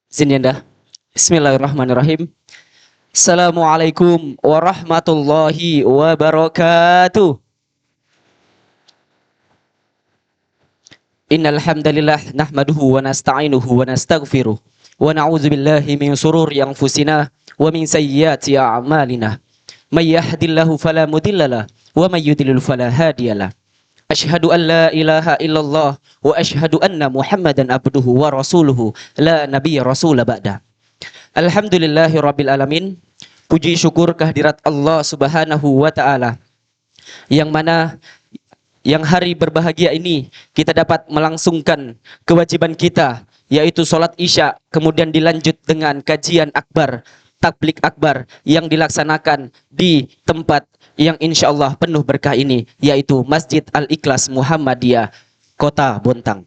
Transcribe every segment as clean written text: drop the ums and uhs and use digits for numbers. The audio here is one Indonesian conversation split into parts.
Sini Anda. Bismillahirrahmanirrahim. Assalamualaikum warahmatullahi wabarakatuh. Innal hamdalillah nahmaduhu wa nasta'inuhu wa nastaghfiruh wa na'udzu billahi min shururi anfusina wa min sayyiati a'malina. May yahdihillahu fala mudhillalah wa may yudlil fala hadiyalah. Asyhadu an la ilaha illallah wa asyhadu anna Muhammadan abduhu wa rasuluhu la nabiyya rasula ba'da. Alhamdulillahi rabbil alamin. Puji syukur kehadirat Allah Subhanahu wa taala yang mana yang hari berbahagia ini kita dapat melangsungkan kewajiban kita, yaitu sholat isya, kemudian dilanjut dengan kajian akbar, tablik akbar yang dilaksanakan di tempat yang insya Allah penuh berkah ini, yaitu Masjid Al-Ikhlas Muhammadiyah Kota Bontang.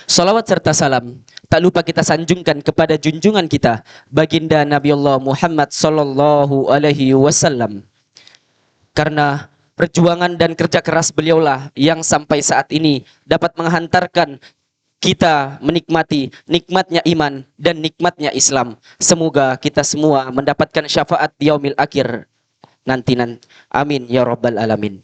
Salawat serta salam tak lupa kita sanjungkan kepada junjungan kita baginda Nabi Allah Muhammad sallallahu alaihi wasallam, karena perjuangan dan kerja keras beliaulah yang sampai saat ini dapat menghantarkan kita menikmati nikmatnya iman dan nikmatnya Islam. Semoga kita semua mendapatkan syafaat di yaumil akhir nanti. Amin ya rabbal alamin.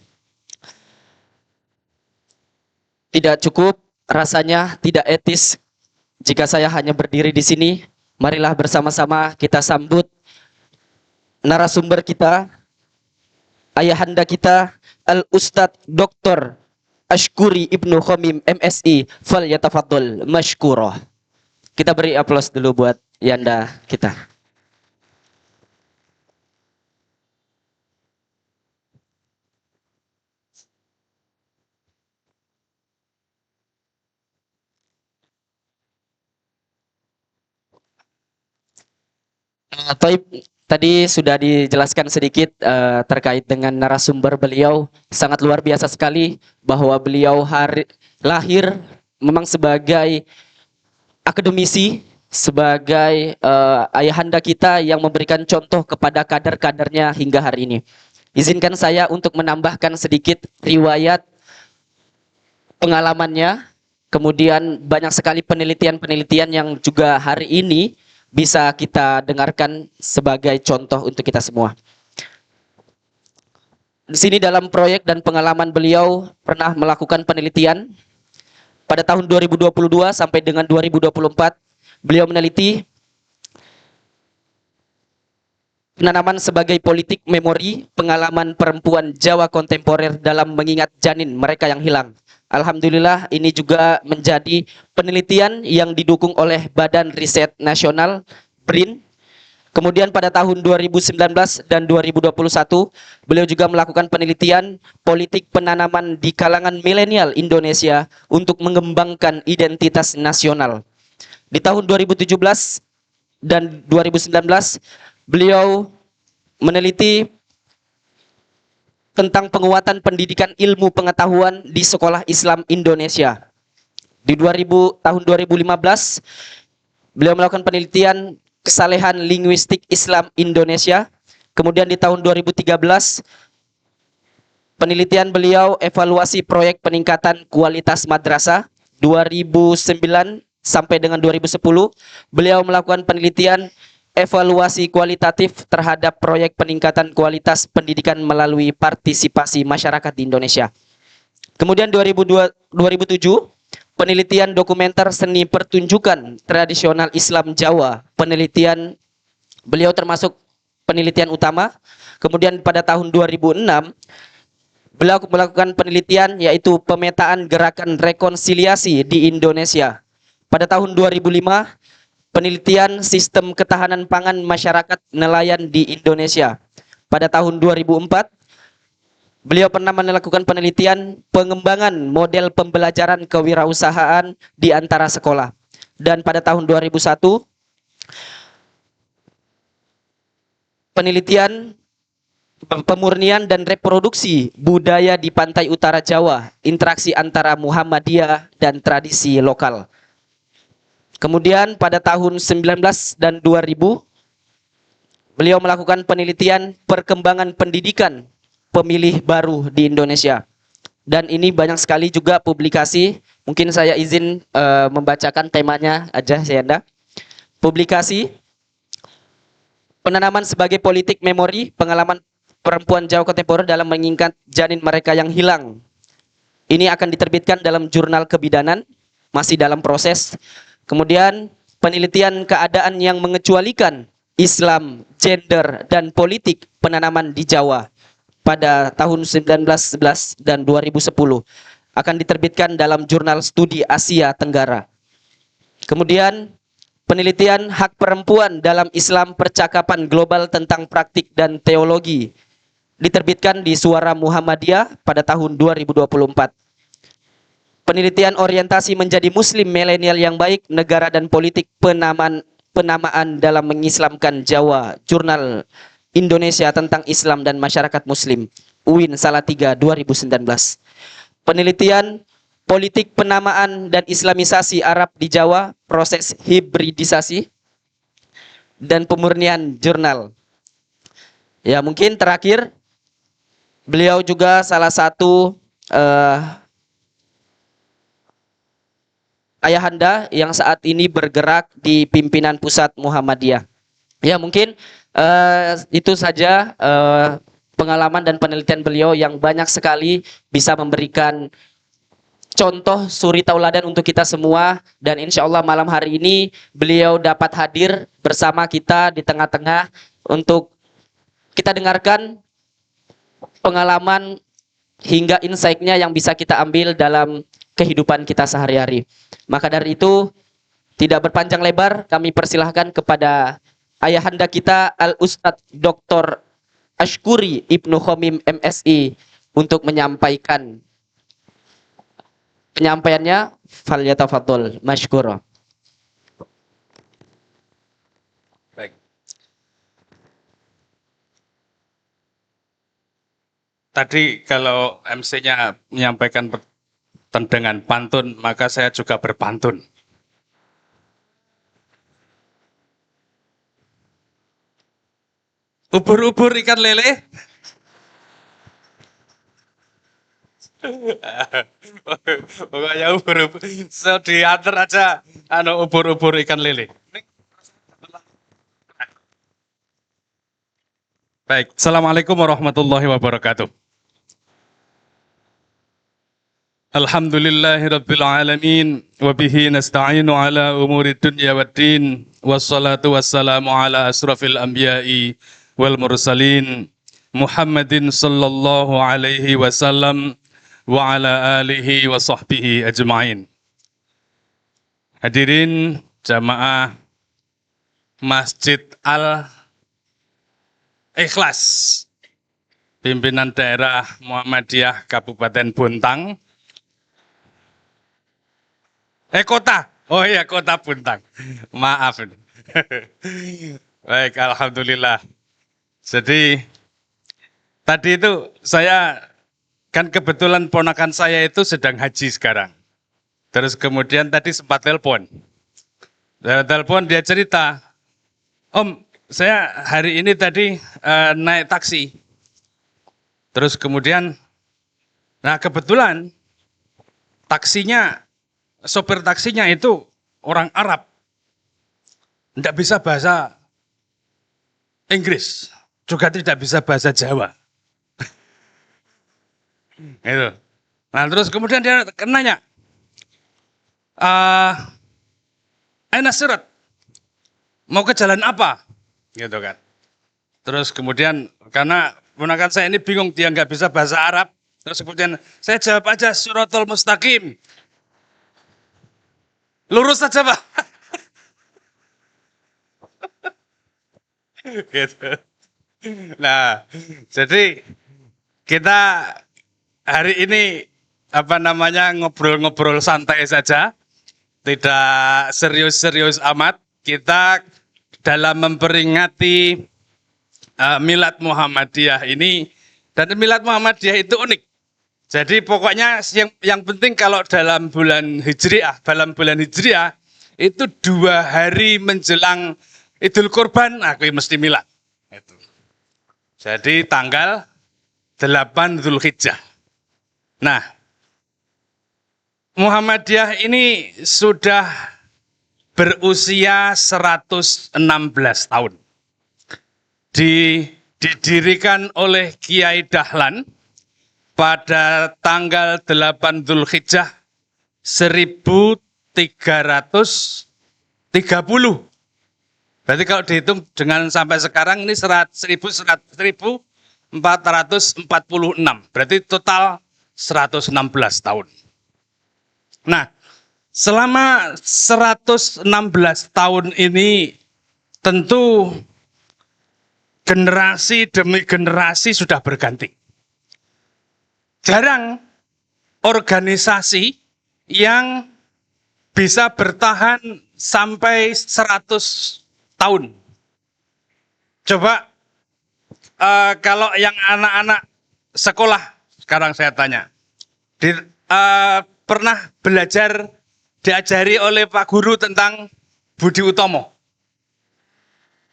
Tidak cukup, rasanya tidak etis jika saya hanya berdiri di sini. Marilah bersama-sama kita sambut narasumber kita, ayahanda kita, Al-Ustadz Dr. Ashkuri Ibnu Khamim MSI, fal yatafaddal mashkurah. Kita beri aplaus dulu buat yanda kita. Taib, tadi sudah dijelaskan sedikit terkait dengan narasumber beliau. Sangat luar biasa sekali bahwa beliau lahir memang sebagai akademisi, sebagai ayahanda kita yang memberikan contoh kepada kader-kadernya hingga hari ini. Izinkan saya untuk menambahkan sedikit riwayat pengalamannya, kemudian banyak sekali penelitian-penelitian yang juga hari ini bisa kita dengarkan sebagai contoh untuk kita semua. Di sini dalam proyek dan pengalaman beliau pernah melakukan penelitian pada tahun 2022 sampai dengan 2024. Beliau meneliti penanaman sebagai politik memori pengalaman perempuan Jawa kontemporer dalam mengingat janin mereka yang hilang. Alhamdulillah ini juga menjadi penelitian yang didukung oleh Badan Riset Nasional BRIN. Kemudian pada tahun 2019 dan 2021 beliau juga melakukan penelitian politik penanaman di kalangan milenial Indonesia untuk mengembangkan identitas nasional. Di tahun 2017 dan 2019 beliau meneliti tentang penguatan pendidikan ilmu pengetahuan di sekolah Islam Indonesia. Di tahun 2015 beliau melakukan penelitian kesalehan linguistik Islam Indonesia. Kemudian di tahun 2013 penelitian beliau evaluasi proyek peningkatan kualitas madrasah. 2009 sampai dengan 2010 beliau melakukan penelitian evaluasi kualitatif terhadap proyek peningkatan kualitas pendidikan melalui partisipasi masyarakat di Indonesia. Kemudian 2007 penelitian dokumenter seni pertunjukan tradisional Islam Jawa. Penelitian beliau termasuk penelitian utama. Kemudian pada tahun 2006 beliau melakukan penelitian yaitu pemetaan gerakan rekonsiliasi di Indonesia. Pada tahun 2005 penelitian sistem ketahanan pangan masyarakat nelayan di Indonesia. Pada tahun 2004, beliau pernah melakukan penelitian pengembangan model pembelajaran kewirausahaan di antara sekolah. Dan pada tahun 2001, penelitian pemurnian dan reproduksi budaya di pantai utara Jawa, interaksi antara Muhammadiyah dan tradisi lokal. Kemudian pada tahun 19 dan 2000 beliau melakukan penelitian perkembangan pendidikan pemilih baru di Indonesia. Dan ini banyak sekali juga publikasi. Mungkin saya izin membacakan temanya aja, Sayanda. publikasi penanaman sebagai politik memori pengalaman perempuan Jawa kontemporer dalam mengingat janin mereka yang hilang. Ini akan diterbitkan dalam jurnal kebidanan, masih dalam proses. Kemudian penelitian keadaan yang mengecualikan Islam, gender, dan politik penanaman di Jawa pada tahun 1911 dan 2010 akan diterbitkan dalam jurnal studi Asia Tenggara. Kemudian penelitian hak perempuan dalam Islam percakapan global tentang praktik dan teologi diterbitkan di Suara Muhammadiyah pada tahun 2024. Penelitian orientasi menjadi muslim milenial yang baik, negara dan politik penamaan dalam mengislamkan Jawa, Jurnal Indonesia tentang Islam dan Masyarakat Muslim, UIN Salatiga 2019. Penelitian politik penamaan dan islamisasi Arab di Jawa, proses hibridisasi dan pemurnian jurnal. Ya, mungkin terakhir beliau juga salah satu ayahanda yang saat ini bergerak di pimpinan pusat Muhammadiyah. Ya, mungkin itu saja pengalaman dan penelitian beliau yang banyak sekali bisa memberikan contoh suri tauladan untuk kita semua, dan insya Allah malam hari ini beliau dapat hadir bersama kita di tengah-tengah untuk kita dengarkan pengalaman hingga insight-nya yang bisa kita ambil dalam kehidupan kita sehari-hari. Maka dari itu, tidak berpanjang lebar, kami persilahkan kepada ayahanda kita Al-Ustadz Dr. Ashkuri Ibnu Khomim MSI untuk menyampaikan penyampaiannya. Falyatafadhol mashkura. Baik. Tadi kalau MC-nya menyampaikan dengan pantun, maka saya juga berpantun. Ubur-ubur ikan lele. Pokoknya ubur-ubur. So, diantar aja ubur-ubur ikan lele. Baik, Assalamualaikum warahmatullahi wabarakatuh. Alhamdulillahirabbil alamin wa bihi nasta'inu ala umuri dunya waddin wassalatu wassalamu ala asrafil anbiya'i wal mursalin Muhammadin sallallahu alaihi wasallam wa ala alihi wa sahbihi ajma'in. Hadirin jamaah Masjid Al Ikhlas, pimpinan daerah Muhammadiyah Kabupaten Bontang. Kota. Oh iya, Kota Bontang. Maaf. Baik, alhamdulillah. Jadi tadi itu saya kan kebetulan ponakan saya itu sedang haji sekarang. Terus kemudian tadi sempat telepon. Dia cerita, "Om, saya hari ini tadi naik taksi." Terus kemudian, nah kebetulan sopir taksinya itu orang Arab. Tidak bisa bahasa Inggris, juga tidak bisa bahasa Jawa. Itu. Nah terus kemudian dia nanya, Aina Sirat, mau ke jalan apa? Gitu kan. Terus kemudian karena ponakan saya ini bingung, dia nggak bisa bahasa Arab. Terus kemudian saya jawab aja Siratal Mustaqim. Lurus saja Pak. Gitu. Nah, jadi kita hari ini ngobrol-ngobrol santai saja, tidak serius-serius amat. Kita dalam memperingati Milad Muhammadiyah ini, dan Milad Muhammadiyah itu unik. Jadi pokoknya yang penting kalau dalam bulan Hijriah itu 2 hari menjelang Idul Kurban, aku mesti milad. Itu. Jadi tanggal 8 Dzulhijjah. Nah, Muhammadiyah ini sudah berusia 116 tahun. Didirikan oleh Kiai Dahlan pada tanggal 8 Dzulhijjah 1330. Berarti kalau dihitung dengan sampai sekarang ini 1446. Berarti total 116 tahun. Nah, selama 116 tahun ini tentu generasi demi generasi sudah berganti. Jarang organisasi yang bisa bertahan sampai 100 tahun. Coba kalau yang anak-anak sekolah sekarang saya tanya, pernah belajar diajari oleh Pak Guru tentang Budi Utomo?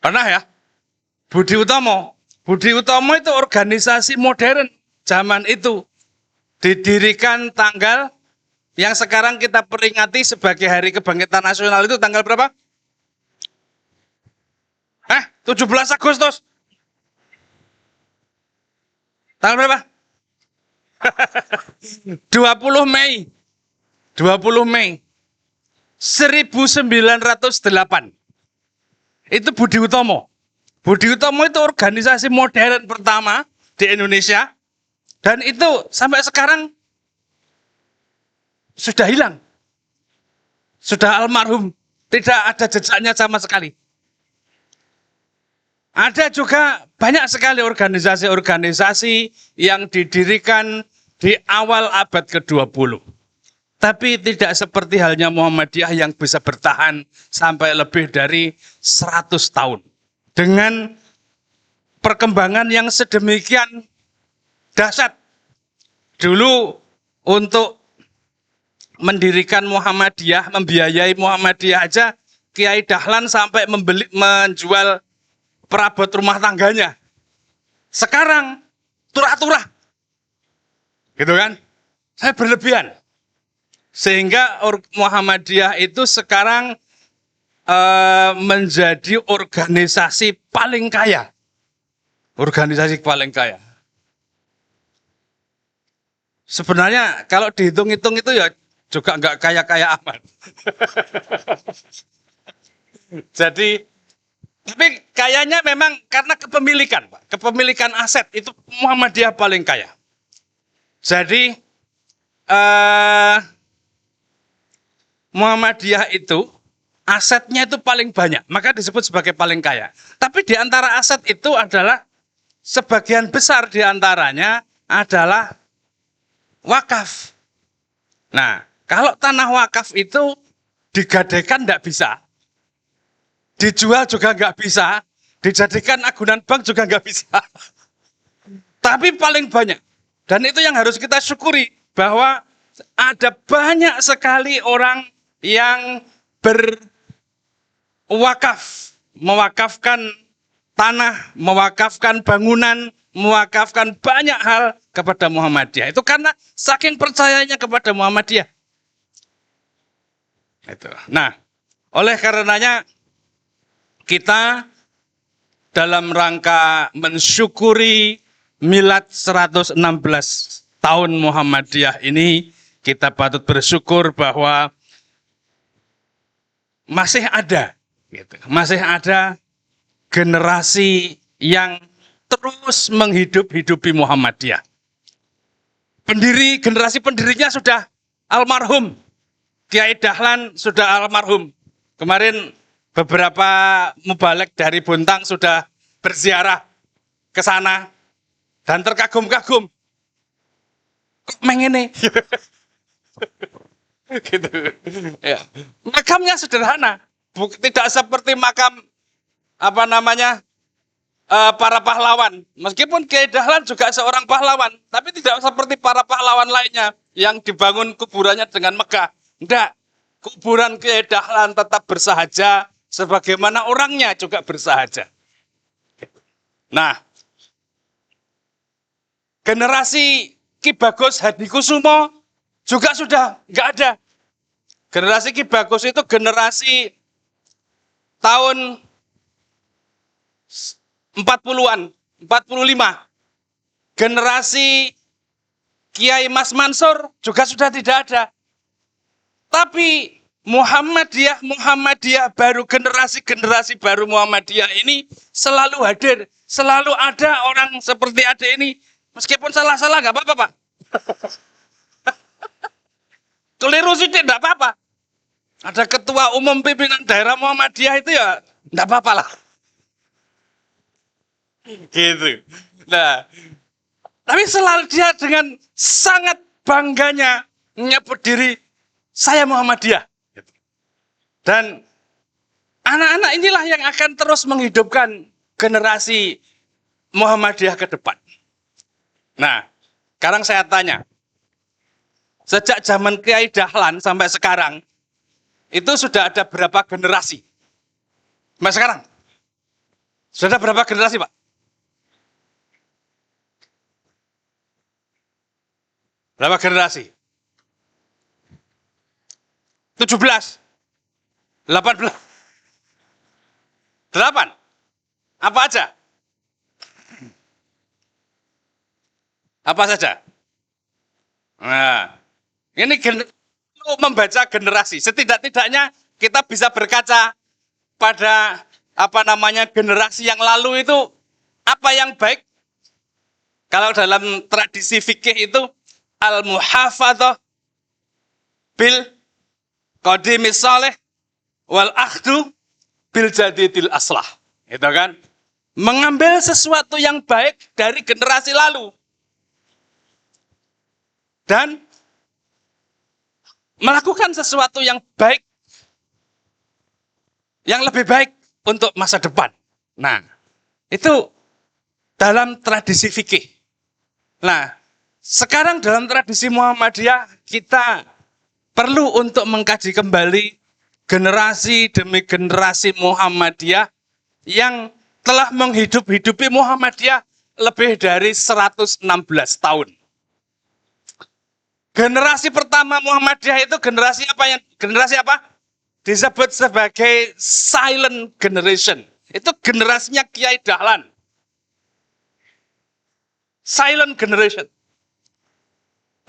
Pernah ya? Budi Utomo itu organisasi modern zaman itu, didirikan tanggal yang sekarang kita peringati sebagai Hari Kebangkitan Nasional itu tanggal berapa? 17 Agustus. Tanggal berapa? 20 Mei. 20 Mei. 1908. Itu Budi Utomo. Budi Utomo itu organisasi modern pertama di Indonesia. Dan itu sampai sekarang sudah hilang. Sudah almarhum. Tidak ada jejaknya sama sekali. Ada juga banyak sekali organisasi-organisasi yang didirikan di awal abad ke-20. Tapi tidak seperti halnya Muhammadiyah yang bisa bertahan sampai lebih dari 100 tahun. Dengan perkembangan yang sedemikian dahsyat. Dulu untuk mendirikan Muhammadiyah, membiayai Muhammadiyah aja, Kiai Dahlan sampai menjual perabot rumah tangganya. Sekarang turah-turah. Gitu kan? Saya berlebihan. Sehingga Muhammadiyah itu sekarang menjadi organisasi paling kaya. Organisasi paling kaya. Sebenarnya kalau dihitung-hitung itu ya juga nggak kaya-kaya amat. Jadi tapi kayanya memang karena kepemilikan, Pak. Kepemilikan aset itu Muhammadiyah paling kaya. Jadi Muhammadiyah itu asetnya itu paling banyak, maka disebut sebagai paling kaya. Tapi di antara aset itu adalah sebagian besar di antaranya adalah wakaf. Nah, kalau tanah wakaf itu digadaikan tidak bisa. Dijual juga nggak bisa, dijadikan agunan bank juga nggak bisa. Tapi paling banyak. Dan itu yang harus kita syukuri, bahwa ada banyak sekali orang yang berwakaf, mewakafkan tanah, mewakafkan bangunan, mewakafkan banyak hal kepada Muhammadiyah. Itu karena saking percayanya kepada Muhammadiyah. Itu. Nah, oleh karenanya kita dalam rangka mensyukuri milad 116 tahun Muhammadiyah ini, kita patut bersyukur bahwa masih ada generasi yang terus menghidup-hidupi Muhammadiyah. Generasi pendirinya sudah almarhum. Kiai Dahlan sudah almarhum. Kemarin beberapa mubalek dari Bontang sudah berziarah ke sana dan terkagum-kagum. Kok mengene? Gitu. Ya. Makamnya sederhana, tidak seperti makam para pahlawan. Meskipun Kiai Dahlan juga seorang pahlawan, tapi tidak seperti para pahlawan lainnya yang dibangun kuburannya dengan megah. Tidak, kuburan Kiai Dahlan tetap bersahaja, sebagaimana orangnya juga bersahaja. Nah, generasi Ki Bagus Hadikusumo juga sudah nggak ada. Generasi Ki Bagus itu generasi tahun 40-an, 45, generasi Kiai Mas Mansur juga sudah tidak ada. Tapi Muhammadiyah baru, generasi baru Muhammadiyah ini selalu hadir. Selalu ada orang seperti adik ini. Meskipun salah-salah nggak apa-apa, Pak. Keliru sedikit nggak apa-apa. Ada ketua umum pimpinan daerah Muhammadiyah itu ya nggak apa-apa lah. Gitu. Nah, tapi selalu dia dengan sangat bangganya menyebut diri, saya Muhammadiyah. Dan anak-anak inilah yang akan terus menghidupkan generasi Muhammadiyah ke depan. Nah, sekarang saya tanya, sejak zaman Kiai Dahlan sampai sekarang, itu sudah ada berapa generasi? Sampai sekarang? Sudah ada berapa generasi, Pak? Berapa generasi? 17? 18? 8? Apa aja? Apa saja? Nah, ini membaca generasi. Setidak-tidaknya kita bisa berkaca pada generasi yang lalu itu apa yang baik. Kalau dalam tradisi fikih itu al-muhafadzah bil qadimis saleh wal akhdu bil jadidil aslah. Itu kan? Mengambil sesuatu yang baik dari generasi lalu dan melakukan sesuatu yang baik, yang lebih baik untuk masa depan. Nah, itu dalam tradisi fikih. Nah, sekarang dalam tradisi Muhammadiyah kita perlu untuk mengkaji kembali generasi demi generasi Muhammadiyah yang telah menghidupi Muhammadiyah lebih dari 116 tahun. Generasi pertama Muhammadiyah itu generasi apa? Disebut sebagai silent generation. Itu generasinya Kiai Dahlan. Silent generation.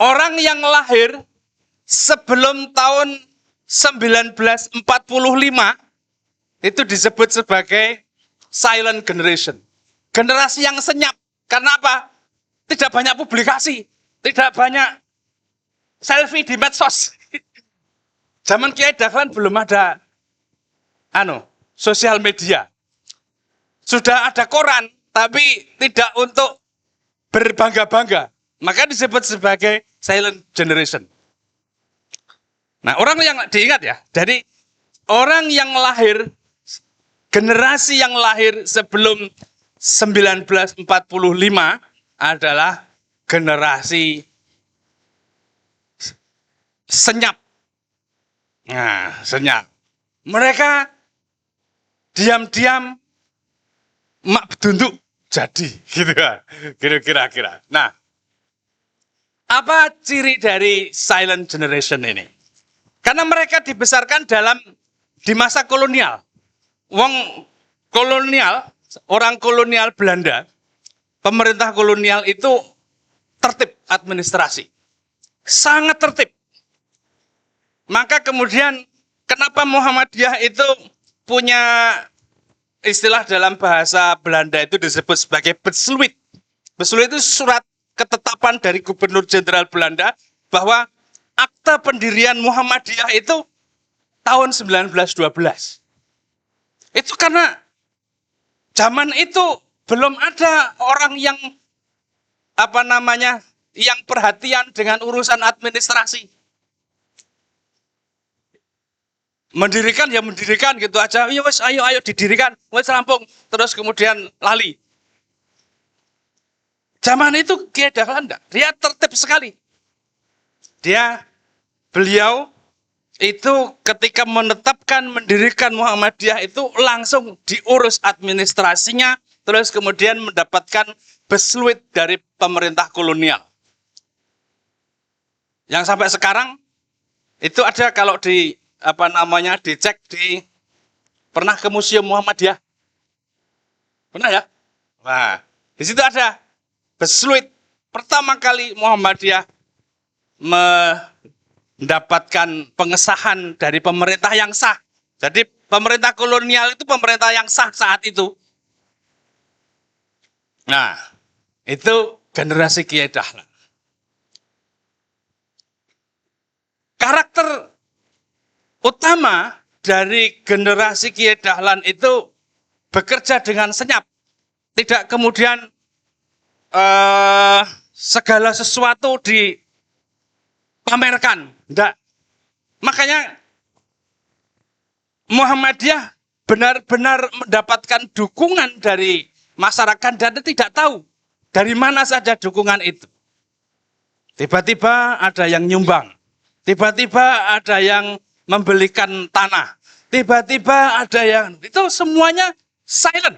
Orang yang lahir sebelum tahun 1945 itu disebut sebagai silent generation. Generasi yang senyap. Karena apa? Tidak banyak publikasi, tidak banyak selfie di medsos. Zaman Kiai Dahlan belum ada sosial media. Sudah ada koran, tapi tidak untuk berbangga-bangga. Maka disebut sebagai silent generation. Nah, orang yang diingat ya, jadi orang yang lahir, generasi yang lahir sebelum 1945 adalah generasi senyap. Nah, senyap. Mereka diam-diam mak bedunduk jadi, gitu ya, kira-kira. Nah, apa ciri dari silent generation ini? Karena mereka dibesarkan di masa kolonial. Orang kolonial Belanda, pemerintah kolonial itu tertib administrasi. Sangat tertib. Maka kemudian kenapa Muhammadiyah itu punya istilah dalam bahasa Belanda itu disebut sebagai besluit. Besluit itu surat ketetapan dari Gubernur Jenderal Belanda bahwa akta pendirian Muhammadiyah itu tahun 1912. Itu karena zaman itu belum ada orang yang yang perhatian dengan urusan administrasi. Mendirikan gitu aja. Ya wes, ayo didirikan, wes rampung, terus kemudian lali. Zaman itu Kiai Dahlan enggak, dia tertib sekali. Beliau itu ketika mendirikan Muhammadiyah itu langsung diurus administrasinya, terus kemudian mendapatkan besluit dari pemerintah kolonial. Yang sampai sekarang itu ada kalau dicek di Pernah ke Museum Muhammadiyah? Pernah ya? Nah, di situ ada Besluit. Pertama kali Muhammadiyah mendapatkan pengesahan dari pemerintah yang sah. Jadi pemerintah kolonial itu pemerintah yang sah saat itu. Nah, itu generasi Kiai Dahlan. Karakter utama dari generasi Kiai Dahlan itu bekerja dengan senyap. Tidak kemudian segala sesuatu dipamerkan. Tidak. Makanya Muhammadiyah benar-benar mendapatkan dukungan dari masyarakat dan tidak tahu dari mana saja dukungan itu. Tiba-tiba ada yang nyumbang. Tiba-tiba ada yang membelikan tanah. Tiba-tiba ada yang, itu semuanya silent.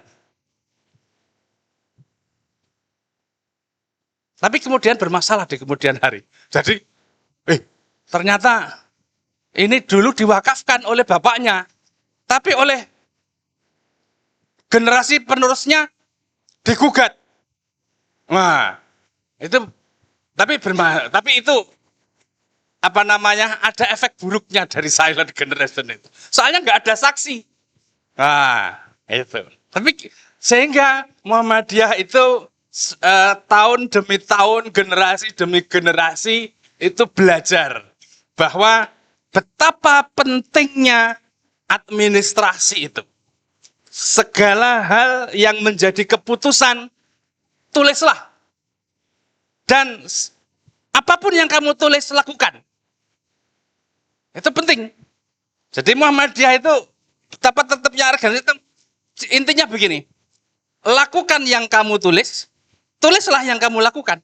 Tapi kemudian bermasalah di kemudian hari. Jadi, ternyata ini dulu diwakafkan oleh bapaknya. Tapi oleh generasi penerusnya digugat. Nah, itu, tapi itu ada efek buruknya dari silent generation itu. Soalnya nggak ada saksi. Nah, itu. Tapi sehingga Muhammadiyah itu tahun demi tahun, generasi demi generasi itu belajar bahwa betapa pentingnya administrasi itu. Segala hal yang menjadi keputusan, tulislah. Dan apapun yang kamu tulis, lakukan. Itu penting. Jadi Muhammadiyah itu betapa tetapnya organisasi itu intinya begini. Lakukan yang kamu tulis, tulislah yang kamu lakukan.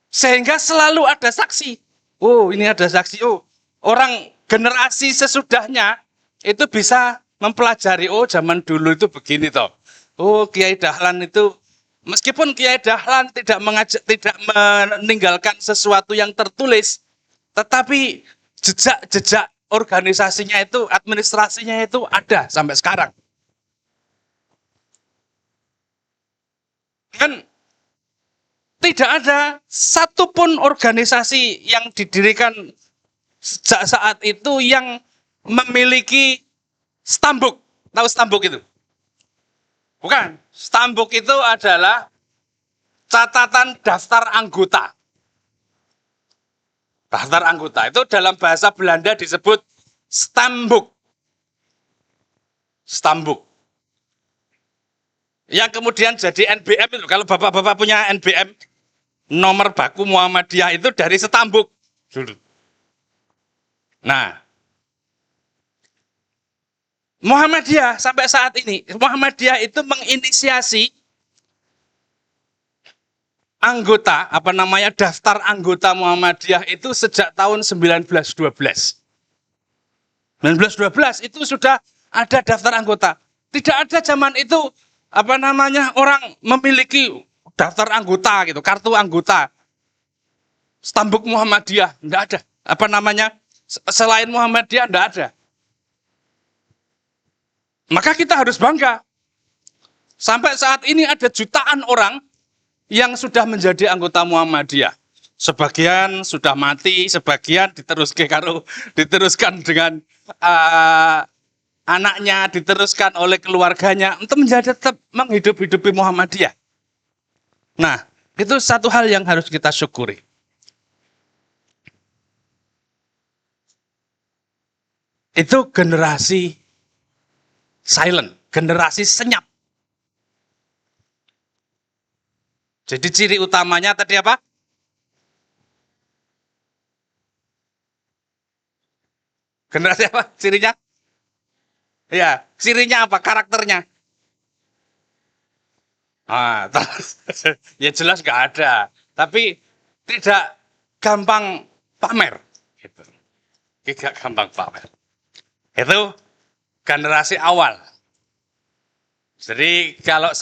Sehingga selalu ada saksi. Oh, ini ada saksi. Oh, orang generasi sesudahnya itu bisa mempelajari, oh zaman dulu itu begini toh. Oh, Kiai Dahlan itu meskipun Kiai Dahlan tidak meninggalkan sesuatu yang tertulis, tetapi jejak-jejak organisasinya itu, administrasinya itu ada sampai sekarang. Kan tidak ada satupun organisasi yang didirikan sejak saat itu yang memiliki stambuk. Tahu stambuk itu? Bukan. Stambuk itu adalah catatan daftar anggota. Daftar anggota itu dalam bahasa Belanda disebut stambuk. Stambuk. Yang kemudian jadi NBM itu. Kalau bapak-bapak punya NBM, nomor baku Muhammadiyah itu dari stambuk dulu. Nah, Muhammadiyah sampai saat ini, Muhammadiyah itu menginisiasi anggota, daftar anggota Muhammadiyah itu sejak tahun 1912. 1912 itu sudah ada daftar anggota. Tidak ada zaman itu orang memiliki daftar anggota gitu, kartu anggota. Stambuk Muhammadiyah enggak ada. Selain Muhammadiyah enggak ada. Maka kita harus bangga. Sampai saat ini ada jutaan orang yang sudah menjadi anggota Muhammadiyah. Sebagian sudah mati, sebagian diteruskan dengan anaknya, diteruskan oleh keluarganya untuk menjadi tetap menghidup-hidupi Muhammadiyah. Nah, itu satu hal yang harus kita syukuri. Itu generasi silent, generasi senyap. Jadi ciri utamanya tadi apa? Generasi apa? Cirinya? Ya, cirinya apa? Karakternya? Ya jelas nggak ada. Tapi tidak gampang pamer. Gitu. Tidak gampang pamer. Itu generasi awal. Jadi kalau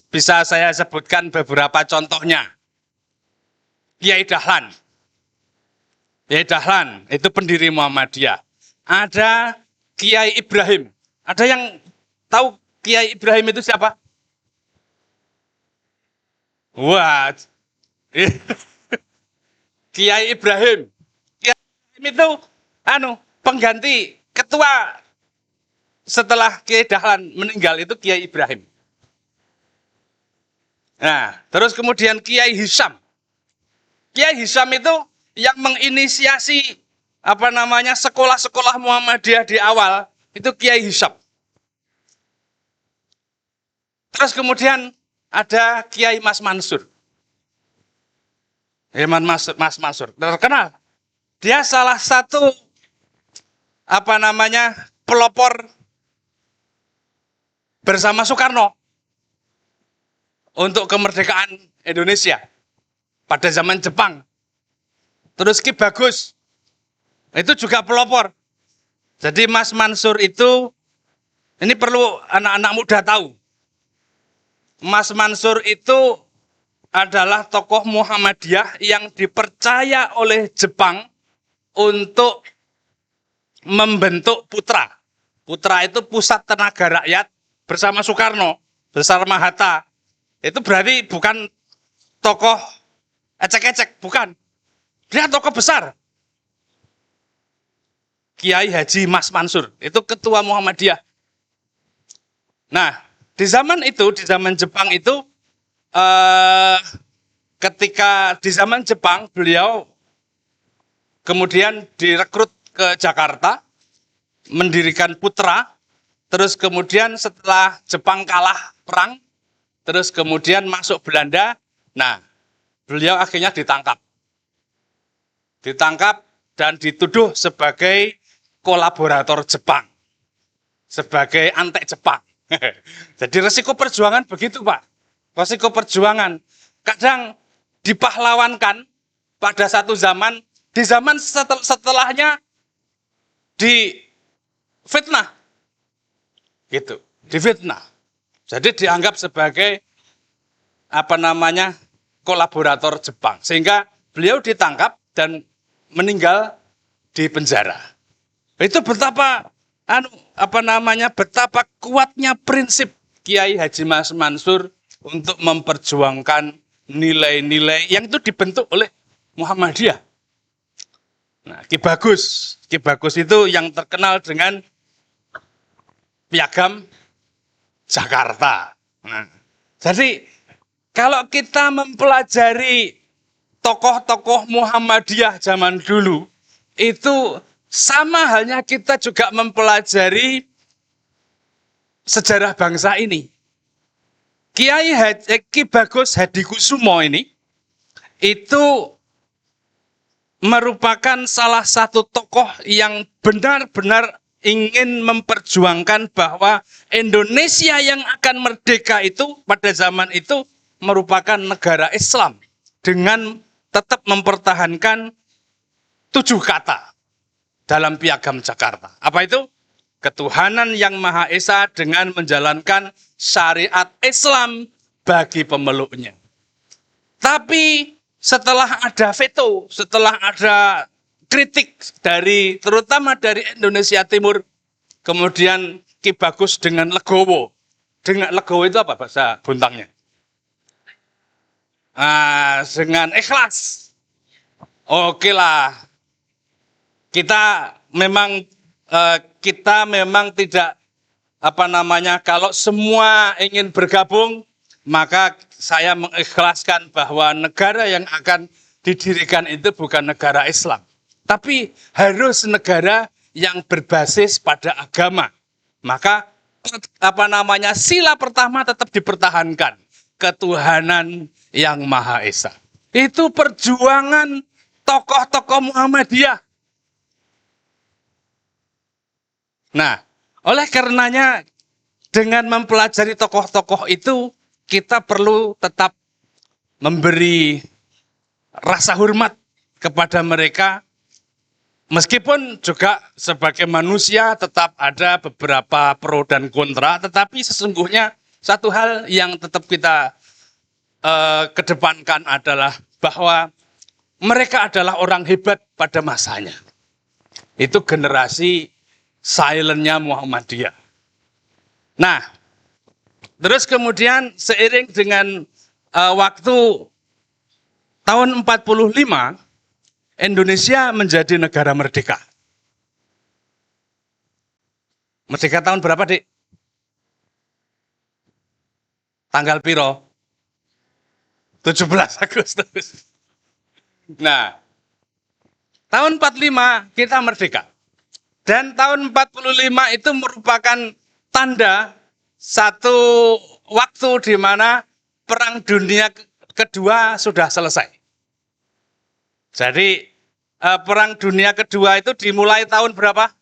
bisa saya sebutkan beberapa contohnya. Kiai Dahlan. Kiai Dahlan itu pendiri Muhammadiyah. Ada Kiai Ibrahim. Ada yang tahu Kiai Ibrahim itu siapa? Wah, Kiai Ibrahim. Kiai Ibrahim itu pengganti ketua setelah Kiai Dahlan meninggal itu Kiai Ibrahim. Nah, terus kemudian Kiai Hisham. Kiai Hisham itu yang menginisiasi sekolah-sekolah Muhammadiyah di awal itu Kiai Hisham. Terus kemudian ada Kiai Mas Mansur. Mas Mansur terkenal. Dia salah satu pelopor bersama Soekarno untuk kemerdekaan Indonesia pada zaman Jepang. Terus Ki Bagus itu juga pelopor. Jadi Mas Mansur itu, ini perlu anak-anak muda tahu. Mas Mansur itu adalah tokoh Muhammadiyah yang dipercaya oleh Jepang untuk membentuk Putra. Putra itu Pusat Tenaga Rakyat bersama Soekarno, bersama Hatta. Itu berarti bukan tokoh ecek-ecek, bukan. Dia tokoh besar. Kiai Haji Mas Mansur, itu ketua Muhammadiyah. Nah, di zaman Jepang itu, ketika di zaman Jepang, beliau kemudian direkrut ke Jakarta, mendirikan Putra, terus kemudian setelah Jepang kalah perang, terus kemudian masuk Belanda, nah, beliau akhirnya ditangkap. Ditangkap dan dituduh sebagai kolaborator Jepang, sebagai antek Jepang. Jadi resiko perjuangan begitu, Pak. Resiko perjuangan. Kadang dipahlawankan pada satu zaman, di zaman setelahnya difitnah. Gitu, difitnah. Jadi dianggap sebagai kolaborator Jepang. Sehingga beliau ditangkap dan meninggal di penjara. Itu betapa betapa kuatnya prinsip Kiai Haji Mas Mansur untuk memperjuangkan nilai-nilai yang itu dibentuk oleh Muhammadiyah. Nah, Ki Bagus itu yang terkenal dengan Piagam Jakarta. Nah, jadi kalau kita mempelajari tokoh-tokoh Muhammadiyah zaman dulu, itu sama halnya kita juga mempelajari sejarah bangsa ini. Ki Bagus Hadikusumo ini itu merupakan salah satu tokoh yang benar-benar ingin memperjuangkan bahwa Indonesia yang akan merdeka itu pada zaman itu merupakan negara Islam dengan tetap mempertahankan 7 kata dalam Piagam Jakarta. Apa itu? Ketuhanan yang Maha Esa dengan menjalankan syariat Islam bagi pemeluknya. Tapi setelah ada veto, setelah ada kritik terutama dari Indonesia Timur, kemudian Ki Bagus dengan legowo. Dengan legowo itu apa bahasa Buntangnya? Dengan ikhlas. Oke lah. Kita memang tidak kalau semua ingin bergabung, maka saya mengikhlaskan bahwa negara yang akan didirikan itu bukan negara Islam, tapi harus negara yang berbasis pada agama. Maka sila pertama tetap dipertahankan, ketuhanan yang Maha Esa. Itu perjuangan tokoh-tokoh Muhammadiyah. Nah, oleh karenanya dengan mempelajari tokoh-tokoh itu, kita perlu tetap memberi rasa hormat kepada mereka, meskipun juga sebagai manusia tetap ada beberapa pro dan kontra, tetapi sesungguhnya satu hal yang tetap kita kedepankan adalah bahwa mereka adalah orang hebat pada masanya. Itu generasi silentnya Muhammadiyah. Nah, terus kemudian seiring dengan waktu tahun 45, Indonesia menjadi negara merdeka. Merdeka tahun berapa, Dik? Tanggal piro? 17 Agustus. Nah, tahun 45 kita merdeka. Dan tahun 45 itu merupakan tanda satu waktu di mana Perang Dunia Kedua sudah selesai. Jadi Perang Dunia Kedua itu dimulai tahun berapa?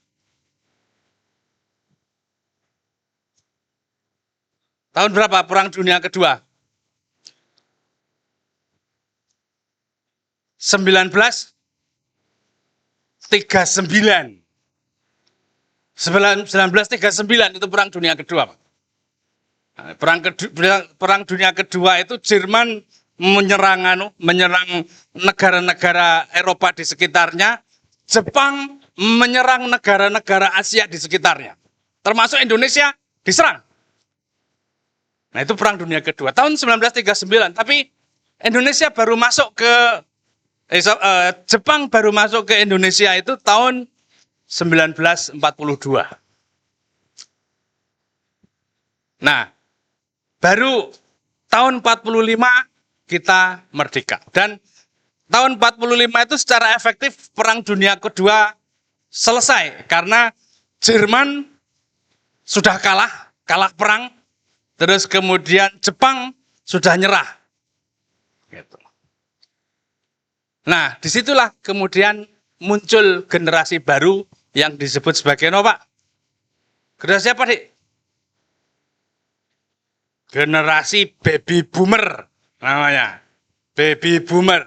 Tahun berapa Perang Dunia Kedua? 1939. 1939 itu Perang Dunia Kedua, Pak. Perang Dunia Kedua itu Jerman menyerang negara-negara Eropa di sekitarnya, Jepang menyerang negara-negara Asia di sekitarnya, termasuk Indonesia diserang. Nah, itu Perang Dunia Kedua tahun 1939. Tapi Indonesia baru masuk ke Jepang baru masuk ke Indonesia itu tahun 1942. Nah, baru tahun 45 kita merdeka. Dan tahun 45 itu secara efektif Perang Dunia Kedua selesai. Karena Jerman sudah kalah perang. Terus kemudian Jepang sudah nyerah. Gitu. Nah, disitulah kemudian muncul generasi baru yang disebut sebagai apa, Pak? Generasi apa, Dik? Generasi baby boomer namanya. Baby boomer.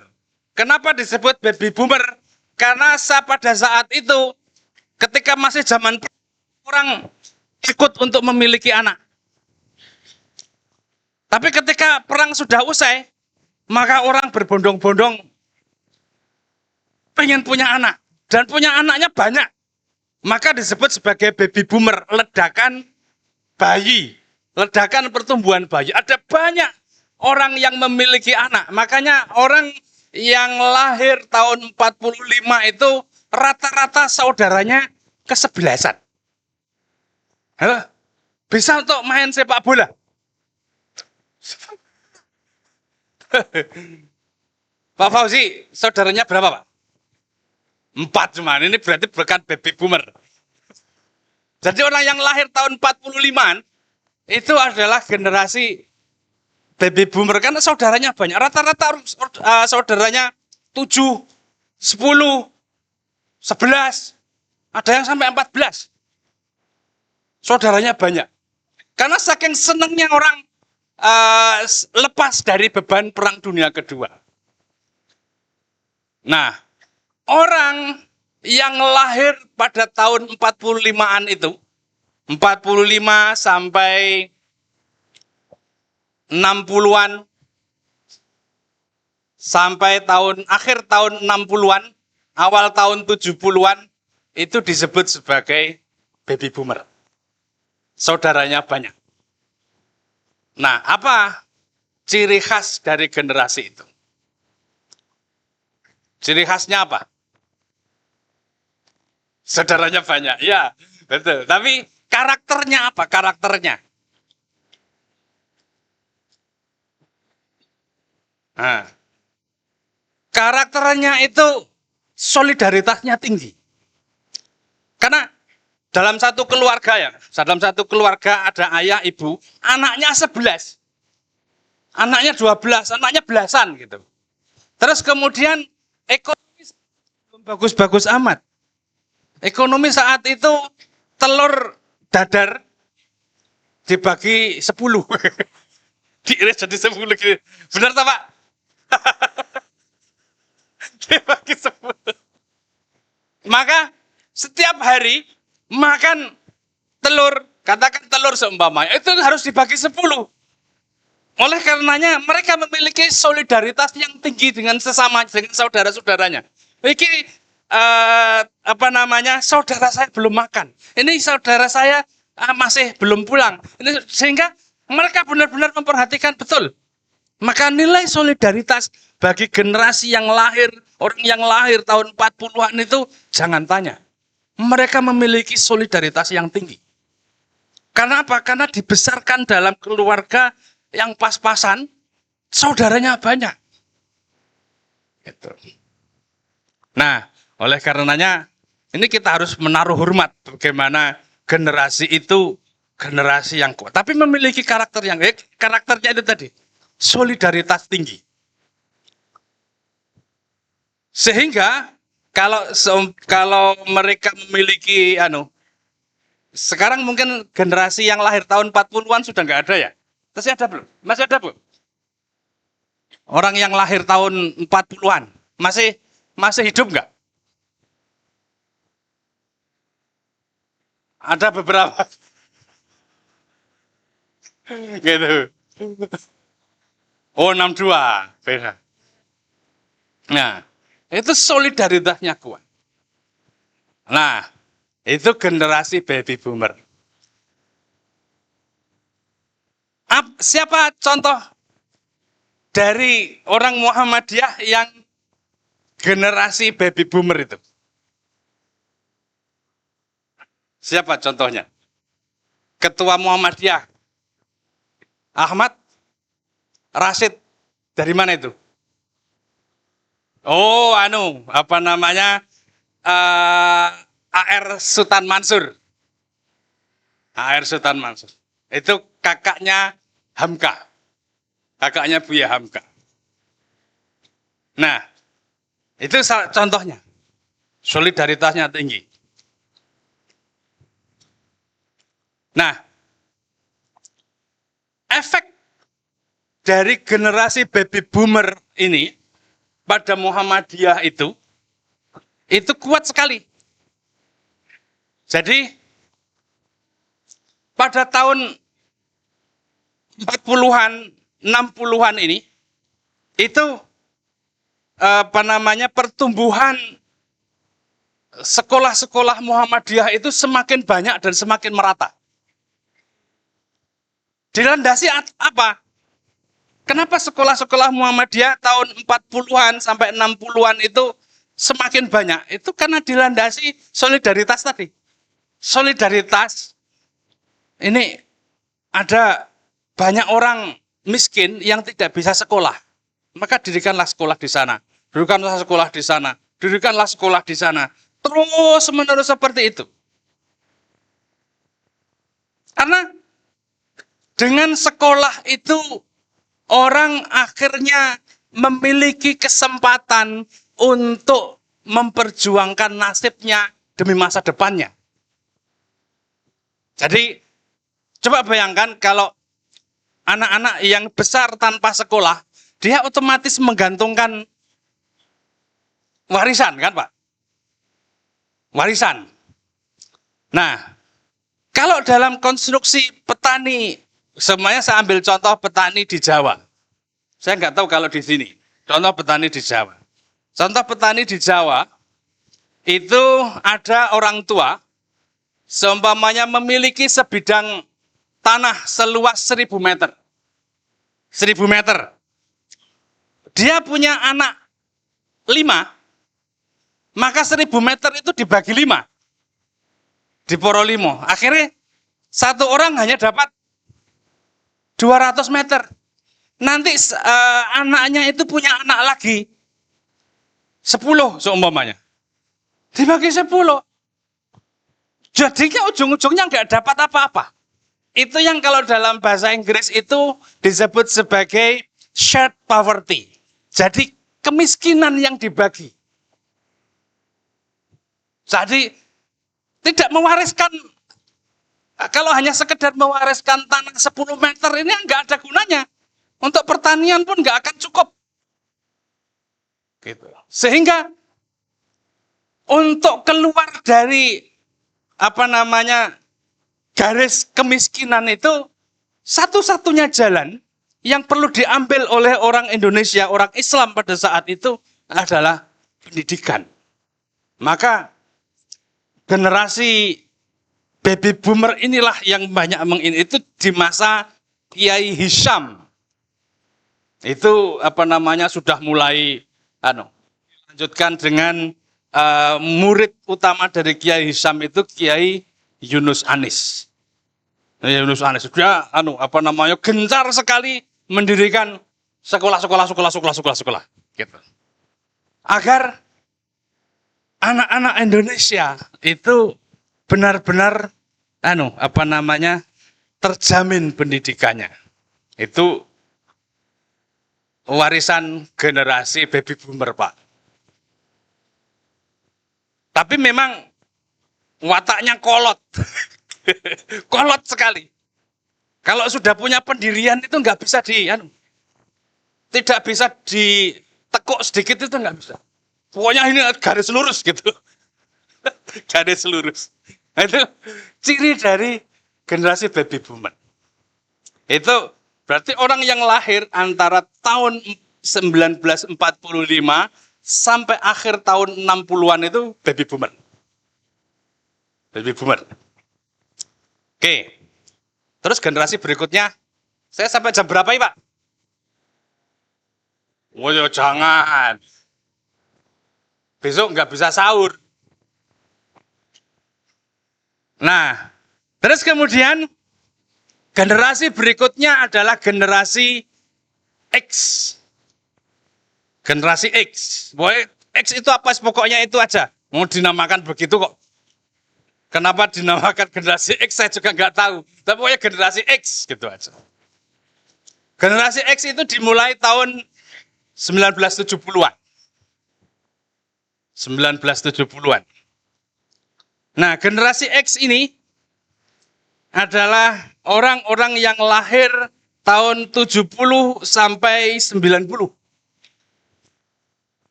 Kenapa disebut baby boomer? Karena pada saat itu ketika masih zaman orang ikut untuk memiliki anak. Tapi ketika perang sudah usai, maka orang berbondong-bondong pengen punya anak. Dan punya anaknya banyak. Maka disebut sebagai baby boomer, ledakan bayi. Ledakan pertumbuhan bayi. Ada banyak orang yang memiliki anak. Makanya orang yang lahir tahun 45 itu rata-rata saudaranya kesebelasan. Bisa untuk main sepak bola. Pak Fauzi, saudaranya berapa, Pak? 4 cuma. Ini berarti bukan baby boomer. Jadi orang yang lahir tahun 45-an itu adalah generasi baby boomer karena saudaranya banyak. Rata-rata saudaranya 7, 10, 11, ada yang sampai 14. Saudaranya banyak. Karena saking senangnya orang lepas dari beban Perang Dunia Kedua. Nah, orang yang lahir pada tahun 45-an itu, 45 sampai 60-an, sampai akhir tahun 60-an, awal tahun 70-an, itu disebut sebagai baby boomer. Saudaranya banyak. Nah, apa ciri khas dari generasi itu? Ciri khasnya apa? Saudaranya banyak, ya betul. Tapi karakternya apa? Karakternya. Nah, karakternya itu solidaritasnya tinggi. Karena dalam satu keluarga ada ayah, ibu, anaknya 11. Anaknya 12, anaknya belasan gitu. Terus kemudian ekonomi belum bagus-bagus amat. Ekonomi saat itu telur dadar dibagi 10. Diiris jadi 10 gitu. Benar tak, Pak? Dibagi 10. Maka setiap hari makan telur, katakan telur seumpamanya, itu harus dibagi 10. Oleh karenanya mereka memiliki solidaritas yang tinggi dengan saudara-saudaranya. Saudara saya belum makan. Ini saudara saya masih belum pulang. Ini sehingga mereka benar-benar memperhatikan betul. Maka nilai solidaritas bagi generasi yang lahir, orang yang lahir tahun 40-an itu jangan tanya. Mereka memiliki solidaritas yang tinggi. Karena apa? Karena dibesarkan dalam keluarga yang pas-pasan, saudaranya banyak. Gitu. Nah, oleh karenanya ini kita harus menaruh hormat bagaimana generasi itu generasi yang kuat. Tapi memiliki karakter yang karakternya itu tadi, solidaritas tinggi. Sehingga kalau mereka memiliki sekarang mungkin generasi yang lahir tahun 40-an sudah nggak ada ya? Masih ada belum? Masih ada belum? Orang yang lahir tahun 40-an masih hidup nggak? Ada beberapa. Gitu. Oh, 62. Beda. Nah, itu solidaritasnya kuat. Nah, itu generasi baby boomer. Siapa contoh dari orang Muhammadiyah yang generasi baby boomer itu? Siapa contohnya? Ketua Muhammadiyah Ahmad Rashid, dari mana itu? Oh, apa namanya? AR Sultan Mansur. AR Sultan Mansur. Itu kakaknya Hamka. Kakaknya Buya Hamka. Nah, itu contohnya. Solidaritasnya tinggi. Nah, efek dari generasi baby boomer ini pada Muhammadiyah itu kuat sekali. Jadi pada tahun 40-an, 60-an ini itu pertumbuhan sekolah-sekolah Muhammadiyah itu semakin banyak dan semakin merata. Dilandasi apa? Kenapa sekolah-sekolah Muhammadiyah tahun 40-an sampai 60-an itu semakin banyak? Itu karena dilandasi solidaritas tadi. Solidaritas, ini ada banyak orang miskin yang tidak bisa sekolah. Maka dirikanlah sekolah di sana. Dirikanlah sekolah di sana. Dirikanlah sekolah di sana. Terus menerus seperti itu. Karena dengan sekolah itu orang akhirnya memiliki kesempatan untuk memperjuangkan nasibnya demi masa depannya. Jadi, coba bayangkan kalau anak-anak yang besar tanpa sekolah, dia otomatis menggantungkan warisan, kan Pak? Warisan. Nah, kalau dalam konstruksi petani, semuanya saya ambil contoh petani di Jawa. Saya nggak tahu kalau di sini. Contoh petani di Jawa. Contoh petani di Jawa, itu ada orang tua, seumpamanya memiliki sebidang tanah seluas 1000 meter. 1000 meter. Dia punya anak 5, maka 1000 meter itu dibagi 5. Di Porolimo. Akhirnya satu orang hanya dapat 200 meter. Nanti anaknya itu punya anak lagi 10 seumpamanya. Dibagi 10. Jadinya ujung-ujungnya nggak dapat apa-apa. Itu yang kalau dalam bahasa Inggris itu disebut sebagai shared poverty. Jadi kemiskinan yang dibagi. Jadi tidak mewariskan, kalau hanya sekedar mewariskan tanah 10 meter ini nggak ada gunanya. Untuk pertanian pun nggak akan cukup. Gitu. Sehingga untuk keluar dari garis kemiskinan itu satu-satunya jalan yang perlu diambil oleh orang Indonesia, orang Islam pada saat itu adalah pendidikan. Maka generasi baby boomer inilah yang banyak itu di masa Kiai Hisham. Itu sudah mulai lanjutkan dengan murid utama dari Kiai Hisham itu Kiai Yunus Anis. Yunus Anis dia gencar sekali mendirikan sekolah gitu. Agar anak-anak Indonesia itu benar-benar terjamin pendidikannya. Itu warisan generasi baby boomer, Pak. Tapi memang wataknya kolot. Kolot sekali. Kalau sudah punya pendirian itu nggak bisa tidak bisa ditekuk sedikit itu nggak bisa. Pokoknya ini garis lurus gitu. Garis lurus. Itu ciri dari generasi baby boomer. Itu berarti orang yang lahir antara tahun 1945 sampai akhir tahun 60-an itu baby boomer. Baby boomer. Oke. Terus generasi berikutnya, saya sampai jam berapa ya, Pak? Oh ya jangan. Besok nggak bisa sahur. Nah, terus kemudian generasi berikutnya adalah generasi X. Generasi X. Boy, X itu apa? Pokoknya itu aja. Mau dinamakan begitu kok. Kenapa dinamakan generasi X saya juga nggak tahu. Tapi pokoknya generasi X gitu aja. Generasi X itu dimulai tahun 1970-an. 1970-an. Nah, generasi X ini adalah orang-orang yang lahir tahun 70 sampai 90.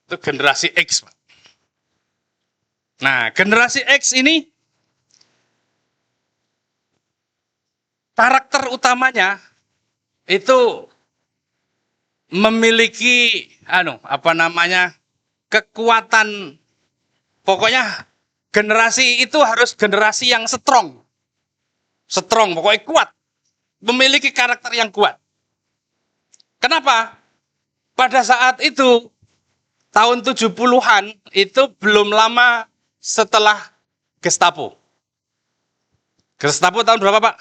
Itu generasi X, Pak. Nah, generasi X ini karakter utamanya itu memiliki kekuatan. Pokoknya generasi itu harus generasi yang strong. Strong, pokoknya kuat. Memiliki karakter yang kuat. Kenapa? Pada saat itu tahun 70-an itu belum lama setelah Gestapo. Gestapo tahun berapa, Pak?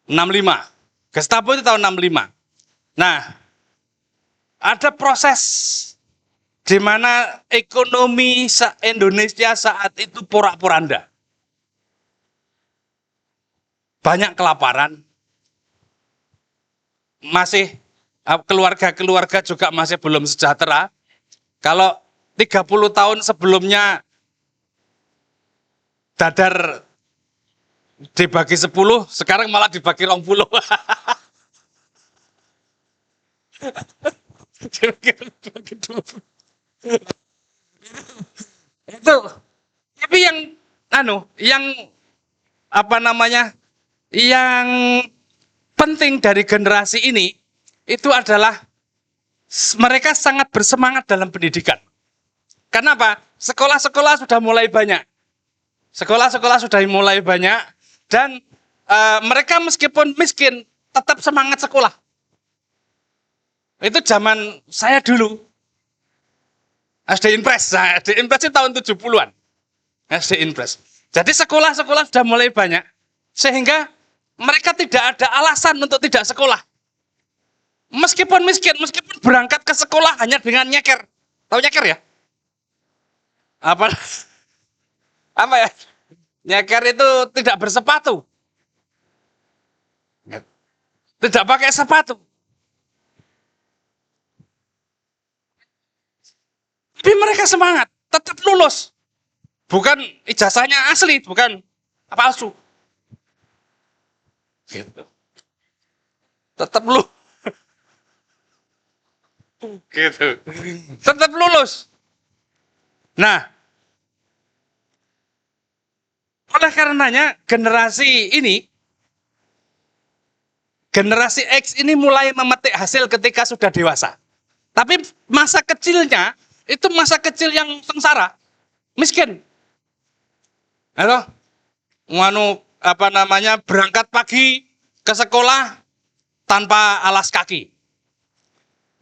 65. Gestapo itu tahun 65. Nah, ada proses di mana ekonomi Indonesia saat itu porak-poranda. Banyak kelaparan. Masih keluarga-keluarga juga masih belum sejahtera. Kalau 30 tahun sebelumnya dadar dibagi 10, sekarang malah dibagi 20. Itu. Tapi yang penting dari generasi ini itu adalah mereka sangat bersemangat dalam pendidikan. Kenapa? Sekolah-sekolah sudah mulai banyak. Sekolah-sekolah sudah mulai banyak dan mereka meskipun miskin tetap semangat sekolah. Itu zaman saya dulu. SD Impres. Nah, SD Impres itu tahun 70-an. SD Impres. Jadi sekolah-sekolah sudah mulai banyak sehingga mereka tidak ada alasan untuk tidak sekolah. Meskipun miskin, meskipun berangkat ke sekolah hanya dengan nyeker. Tahu nyeker ya? Apa ya? Nyeker itu tidak bersepatu. Tidak pakai sepatu. Tapi mereka semangat, tetap lulus. Bukan ijazahnya asli, bukan palsu. Gitu. Tetap lulus. Gitu. Tetap lulus. Nah, oleh karenanya generasi X ini mulai memetik hasil ketika sudah dewasa. Tapi masa kecilnya itu masa kecil yang sengsara, miskin. Halo? berangkat pagi ke sekolah tanpa alas kaki.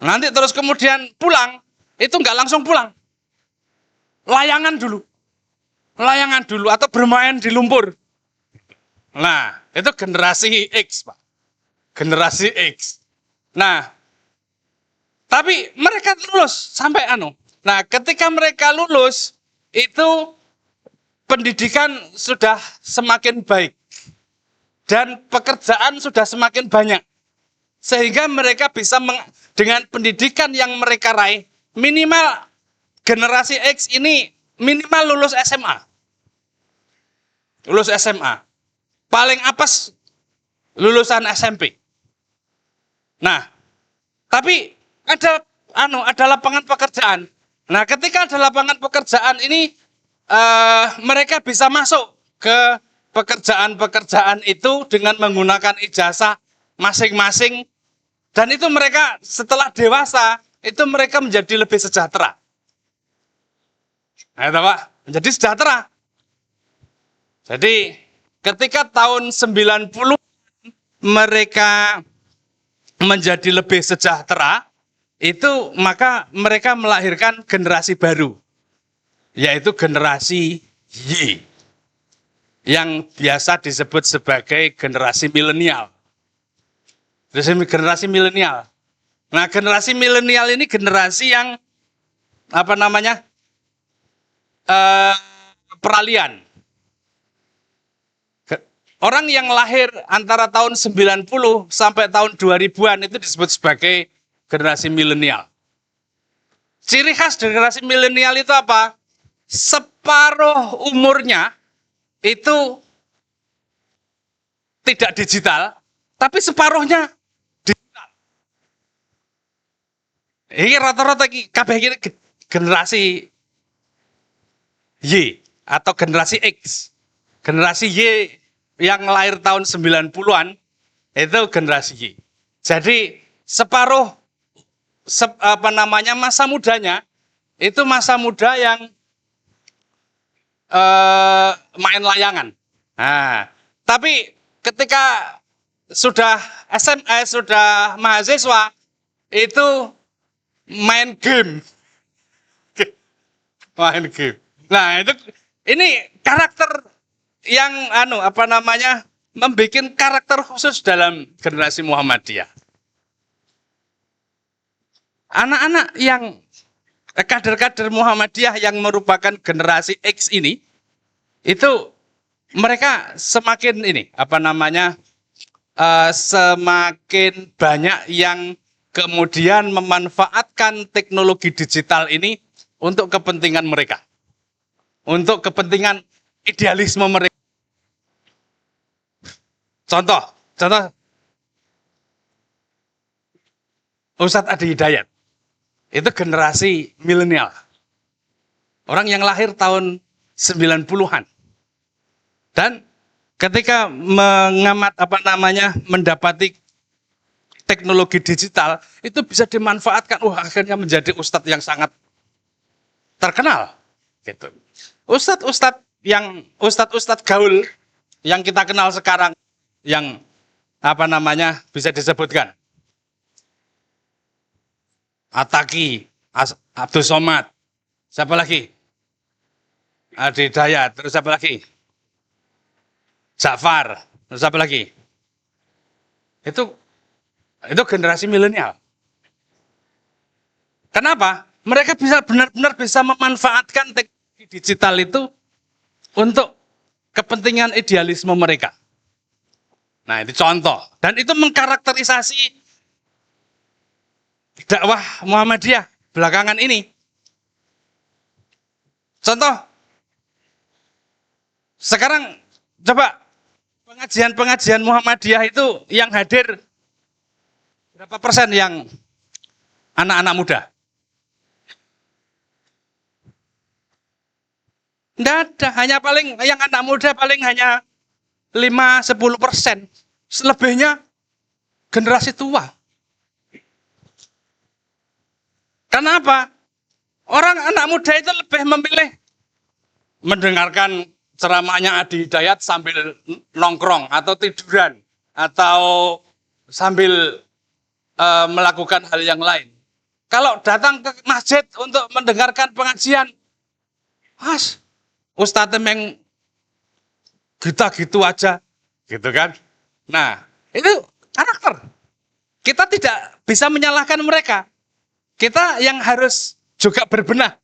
Nanti terus kemudian pulang, itu nggak langsung pulang. Layangan dulu atau bermain di lumpur. Nah, itu generasi X, Pak. Generasi X. Nah, tapi mereka lulus sampai Nah, ketika mereka lulus, itu pendidikan sudah semakin baik. Dan pekerjaan sudah semakin banyak. Sehingga mereka bisa dengan pendidikan yang mereka raih, minimal generasi X ini minimal lulus SMA. Lulus SMA. Paling apes lulusan SMP. Nah, tapi ada lapangan pekerjaan. Nah, ketika ada lapangan pekerjaan ini, mereka bisa masuk ke pekerjaan-pekerjaan itu dengan menggunakan ijazah masing-masing. Dan itu mereka setelah dewasa, itu mereka menjadi lebih sejahtera. Nah, itu Pak, menjadi sejahtera. Jadi, ketika tahun 90 mereka menjadi lebih sejahtera, itu maka mereka melahirkan generasi baru, yaitu generasi Y, yang biasa disebut sebagai generasi milenial. Generasi milenial. Nah, generasi milenial ini generasi yang peralihan. Orang yang lahir antara tahun 90 sampai tahun 2000-an itu disebut sebagai generasi milenial. Ciri khas generasi milenial itu apa? Separuh umurnya itu tidak digital, tapi separuhnya digital. Ini rata-rata kabeh ini generasi Y atau generasi X. Generasi Y yang lahir tahun 90-an itu generasi Y. Jadi separuh masa mudanya itu masa muda yang main layangan. Nah, tapi ketika sudah SMA, sudah mahasiswa, itu main game. Main game. Nah, ini karakter yang membuat karakter khusus dalam generasi Muhammadiyah. Anak-anak yang kader-kader Muhammadiyah yang merupakan generasi X ini, itu mereka semakin semakin banyak yang kemudian memanfaatkan teknologi digital ini untuk kepentingan mereka. Untuk kepentingan idealisme mereka. Contoh Ustadz Adi Hidayat. Itu generasi milenial. Orang yang lahir tahun 90-an. Dan ketika mendapati teknologi digital, itu bisa dimanfaatkan. Akhirnya menjadi ustadz yang sangat terkenal. Gitu. Ustadz gaul yang kita kenal sekarang, yang bisa disebutkan Ataki, Abdul Somad, siapa lagi? Adi Hidayat, terus siapa lagi? Ja'far, terus siapa lagi? Itu generasi milenial. Kenapa? Mereka bisa benar-benar bisa memanfaatkan teknologi digital itu untuk kepentingan idealisme mereka. Nah, itu contoh. Dan itu mengkarakterisasi dakwah Muhammadiyah belakangan ini. Contoh, sekarang coba pengajian Muhammadiyah itu yang hadir berapa persen yang anak-anak muda? Tidak ada, yang anak muda paling hanya 5-10%. Selebihnya generasi tua. Kenapa? Orang anak muda itu lebih memilih mendengarkan ceramahnya Adi Hidayat sambil nongkrong atau tiduran atau sambil melakukan hal yang lain. Kalau datang ke masjid untuk mendengarkan pengajian, Mas, Ustadz yang gitu aja, gitu kan? Nah, itu karakter. Kita tidak bisa menyalahkan mereka. Kita yang harus juga berbenah.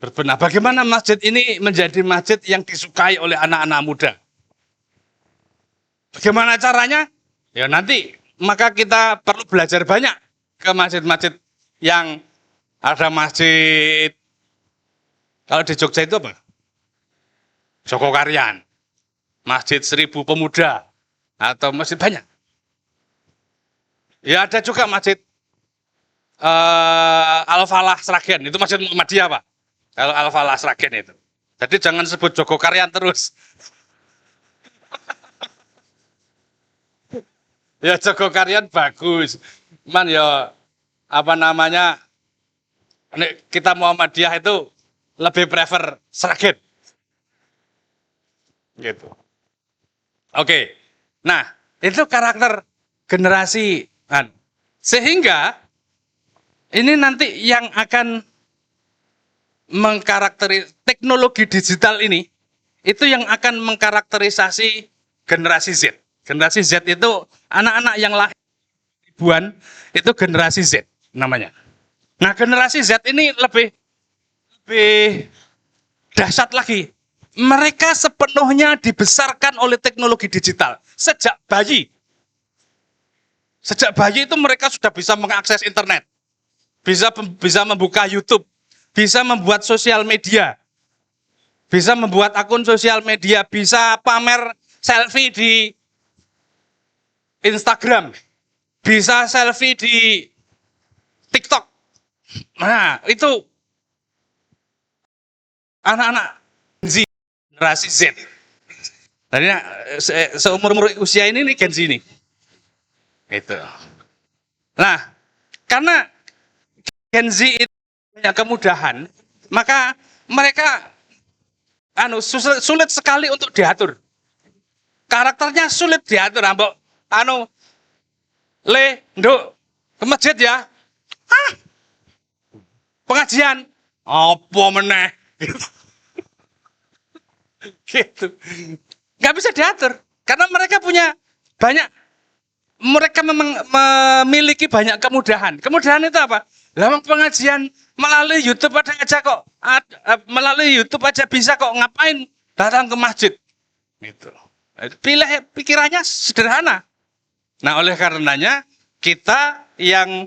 Berbenah. Bagaimana masjid ini menjadi masjid yang disukai oleh anak-anak muda? Bagaimana caranya? Ya nanti, maka kita perlu belajar banyak ke masjid-masjid yang ada masjid. Kalau di Jogja itu apa? Jogokarian. Masjid 1000 Pemuda. Atau masjid banyak. Ya ada juga masjid Al-Falah Sragen. Itu masjid Muhammadiyah, Pak. Kalau Al-Falah Sragen itu. Jadi jangan sebut Jogokarian terus. Ya Jogokarian bagus. Cuman ya apa namanya, kita Muhammadiyah itu lebih prefer Sragen. Gitu. Oke. Nah, itu karakter generasi. Sehingga ini nanti yang akan mengkarakterisasi teknologi digital ini, itu yang akan mengkarakterisasi generasi Z. Generasi Z itu anak-anak yang lahir ribuan, itu generasi Z namanya. Nah, generasi Z ini lebih dahsyat lagi. Mereka sepenuhnya dibesarkan oleh teknologi digital. Sejak bayi. Sejak bayi itu mereka sudah bisa mengakses internet. Bisa membuka YouTube. Bisa membuat sosial media. Bisa membuat akun sosial media. Bisa pamer selfie di Instagram. Bisa selfie di TikTok. Nah, itu anak-anak Z, generasi Z. Tadi seumur usia ini nih Gen Z ini. Itu. Nah, karena Gen Z itu punya kemudahan, maka mereka sulit sekali untuk diatur. Karakternya sulit diatur, ambok nduk ke masjid ya. Pengajian apa meneh. Gitu. Nggak bisa diatur karena mereka punya banyak, mereka memang memiliki banyak kemudahan. Kemudahan itu apa? Lama pengajian melalui YouTube aja kok. Melalui YouTube aja bisa kok, ngapain datang ke masjid? Gitu. Pikirannya sederhana. Nah, oleh karenanya kita yang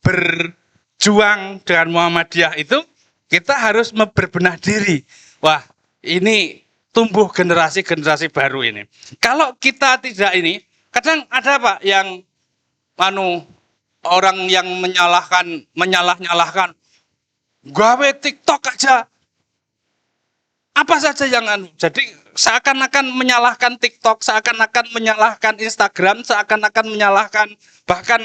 berjuang dengan Muhammadiyah itu, kita harus berbenah diri. Wah, ini tumbuh generasi-generasi baru ini. Kalau kita tidak ini, kadang ada Pak yang orang yang menyalah-nyalahkan, gawe TikTok aja. Apa saja yang jadi seakan-akan menyalahkan TikTok, seakan-akan menyalahkan Instagram, seakan-akan menyalahkan, bahkan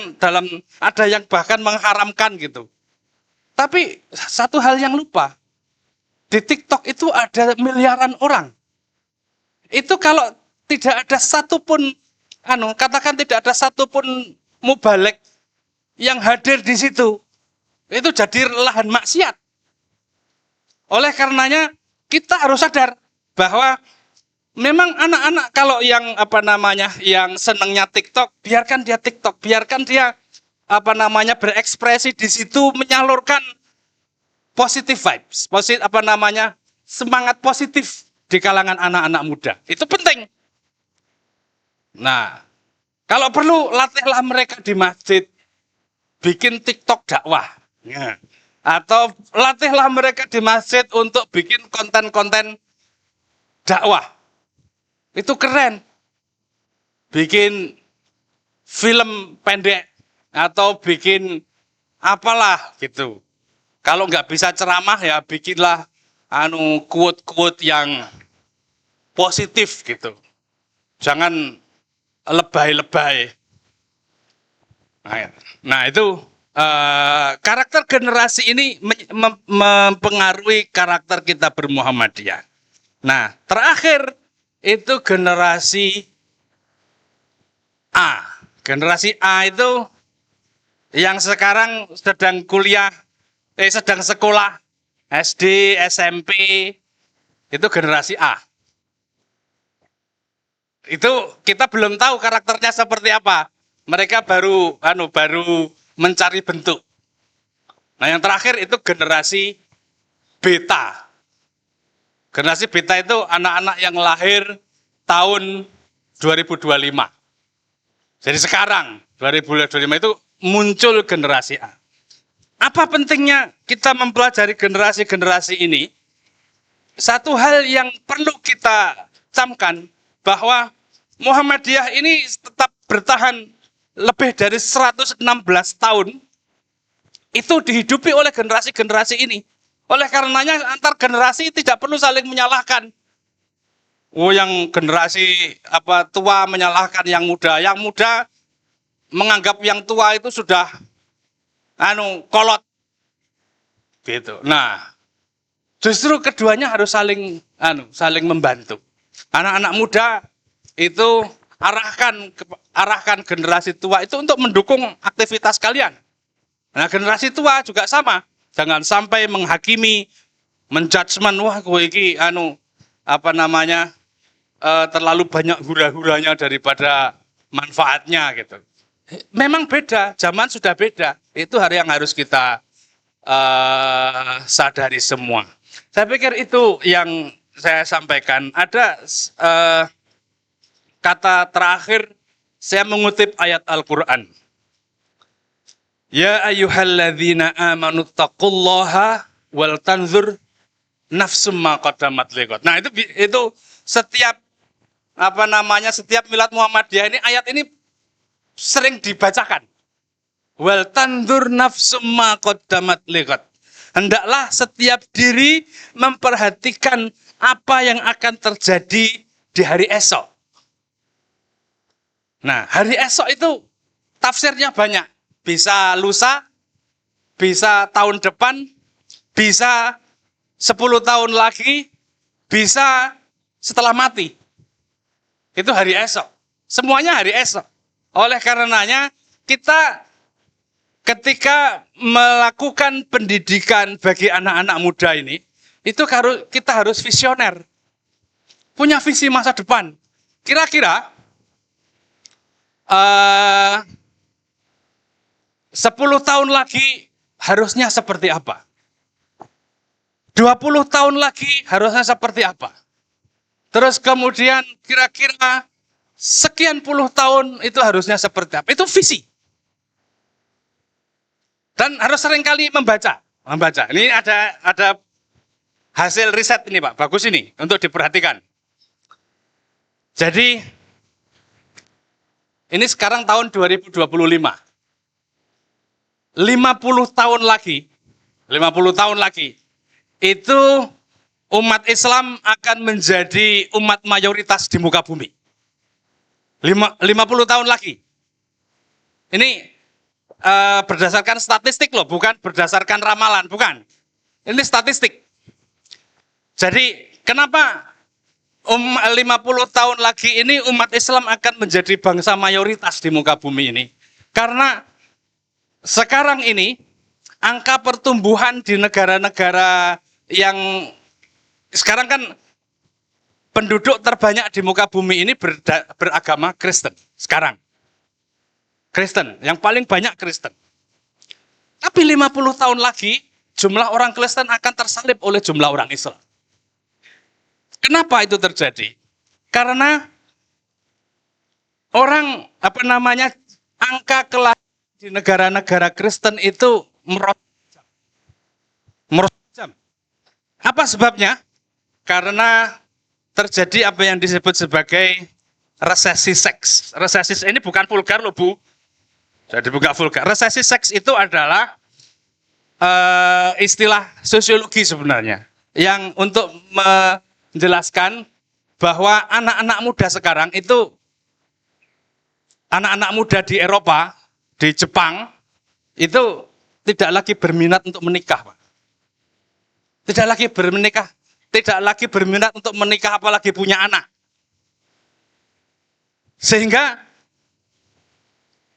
ada yang bahkan mengharamkan gitu. Tapi satu hal yang lupa, di TikTok itu ada miliaran orang. Itu kalau tidak ada satupun, katakan tidak ada satupun mubalek yang hadir di situ, itu jadi lahan maksiat. Oleh karenanya kita harus sadar bahwa memang anak-anak kalau yang yang senangnya TikTok, biarkan dia TikTok, biarkan dia berekspresi di situ, menyalurkan positive vibes, semangat positif di kalangan anak-anak muda. Itu penting. Nah, kalau perlu latihlah mereka di masjid, bikin TikTok dakwah. Ya. Atau latihlah mereka di masjid untuk bikin konten-konten dakwah. Itu keren. Bikin film pendek atau bikin apalah gitu. Kalau nggak bisa ceramah ya bikinlah quote-quote yang positif gitu. Jangan lebay-lebay. Nah itu karakter generasi ini mempengaruhi karakter kita bermuhammadiyah. Nah, terakhir itu generasi A. Generasi A itu yang sekarang sedang sedang sekolah SD, SMP, itu generasi A. Itu kita belum tahu karakternya seperti apa. Mereka baru mencari bentuk. Nah, yang terakhir itu generasi beta. Generasi beta itu anak-anak yang lahir tahun 2025. Jadi sekarang 2025 itu muncul generasi A. Apa pentingnya kita mempelajari generasi-generasi ini? Satu hal yang perlu kita camkan bahwa Muhammadiyah ini tetap bertahan lebih dari 116 tahun itu dihidupi oleh generasi-generasi ini. Oleh karenanya antar generasi tidak perlu saling menyalahkan. Oh, yang generasi tua menyalahkan yang muda menganggap yang tua itu sudah kolot. Gitu. Nah, justru keduanya harus saling membantu. Anak-anak muda itu arahkan generasi tua itu untuk mendukung aktivitas kalian. Nah, generasi tua juga sama. Jangan sampai menghakimi, menjudgment, wah kowe iki terlalu banyak hura-huranya daripada manfaatnya gitu. Memang beda, zaman sudah beda. Itu hal yang harus kita sadari semua. Saya pikir itu yang saya sampaikan. Ada kata terakhir, saya mengutip ayat Al-Quran. Ya ayyuhalladzina amanu taqullaha wal tanzur nafsum ma qaddamat liqad. Nah, itu setiap setiap milad Muhammadiyah ini ayat ini sering dibacakan. Wal tanzur nafsum ma qaddamat liqad. Hendaklah setiap diri memperhatikan apa yang akan terjadi di hari esok. Nah, hari esok itu tafsirnya banyak. Bisa lusa, bisa tahun depan, bisa 10 tahun lagi, bisa setelah mati. Itu hari esok. Semuanya hari esok. Oleh karenanya, kita ketika melakukan pendidikan bagi anak-anak muda ini, itu kita harus visioner. Punya visi masa depan. Kira-kira 10 tahun lagi harusnya seperti apa? 20 tahun lagi harusnya seperti apa? Terus kemudian kira-kira sekian puluh tahun itu harusnya seperti apa? Itu visi. Dan harus seringkali membaca. Ini ada hasil riset ini Pak, bagus ini untuk diperhatikan. Jadi ini sekarang tahun 2025. 50 tahun lagi itu umat Islam akan menjadi umat mayoritas di muka bumi. 50 tahun lagi. Ini berdasarkan statistik loh, bukan berdasarkan ramalan, bukan. Ini statistik. Jadi kenapa 50 tahun lagi ini umat Islam akan menjadi bangsa mayoritas di muka bumi ini? Karena sekarang ini angka pertumbuhan di negara-negara yang sekarang kan penduduk terbanyak di muka bumi ini beragama Kristen sekarang. Kristen, yang paling banyak Kristen. Tapi 50 tahun lagi jumlah orang Kristen akan tersalib oleh jumlah orang Islam. Kenapa itu terjadi? Karena angka kelahiran di negara-negara Kristen itu merosot. Apa sebabnya? Karena terjadi apa yang disebut sebagai resesi seks. Resesi ini bukan vulgar loh Bu. Jadi bukan vulgar. Resesi seks itu adalah istilah sosiologi sebenarnya. Yang untuk menjelaskan bahwa anak-anak muda sekarang itu, anak-anak muda di Eropa, di Jepang, itu tidak lagi berminat untuk menikah, Pak. Tidak lagi berminat untuk menikah apalagi punya anak. Sehingga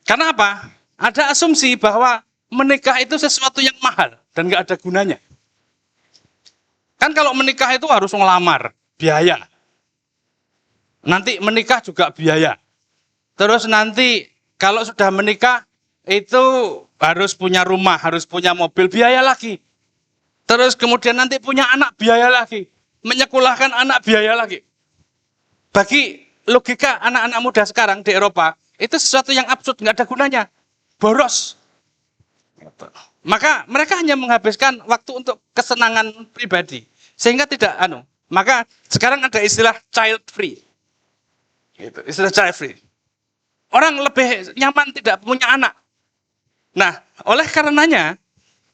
karena apa? Ada asumsi bahwa menikah itu sesuatu yang mahal dan nggak ada gunanya. Kan kalau menikah itu harus ngelamar, biaya. Nanti menikah juga biaya. Terus nanti kalau sudah menikah itu harus punya rumah, harus punya mobil, biaya lagi. Terus kemudian nanti punya anak, biaya lagi. Menyekolahkan anak, biaya lagi. Bagi logika anak-anak muda sekarang di Eropa, itu sesuatu yang absurd, nggak ada gunanya. Boros. Maka mereka hanya menghabiskan waktu untuk kesenangan pribadi. Sehingga tidak, maka sekarang ada istilah child free. Gitu, istilah child free. Orang lebih nyaman tidak punya anak. Nah, oleh karenanya,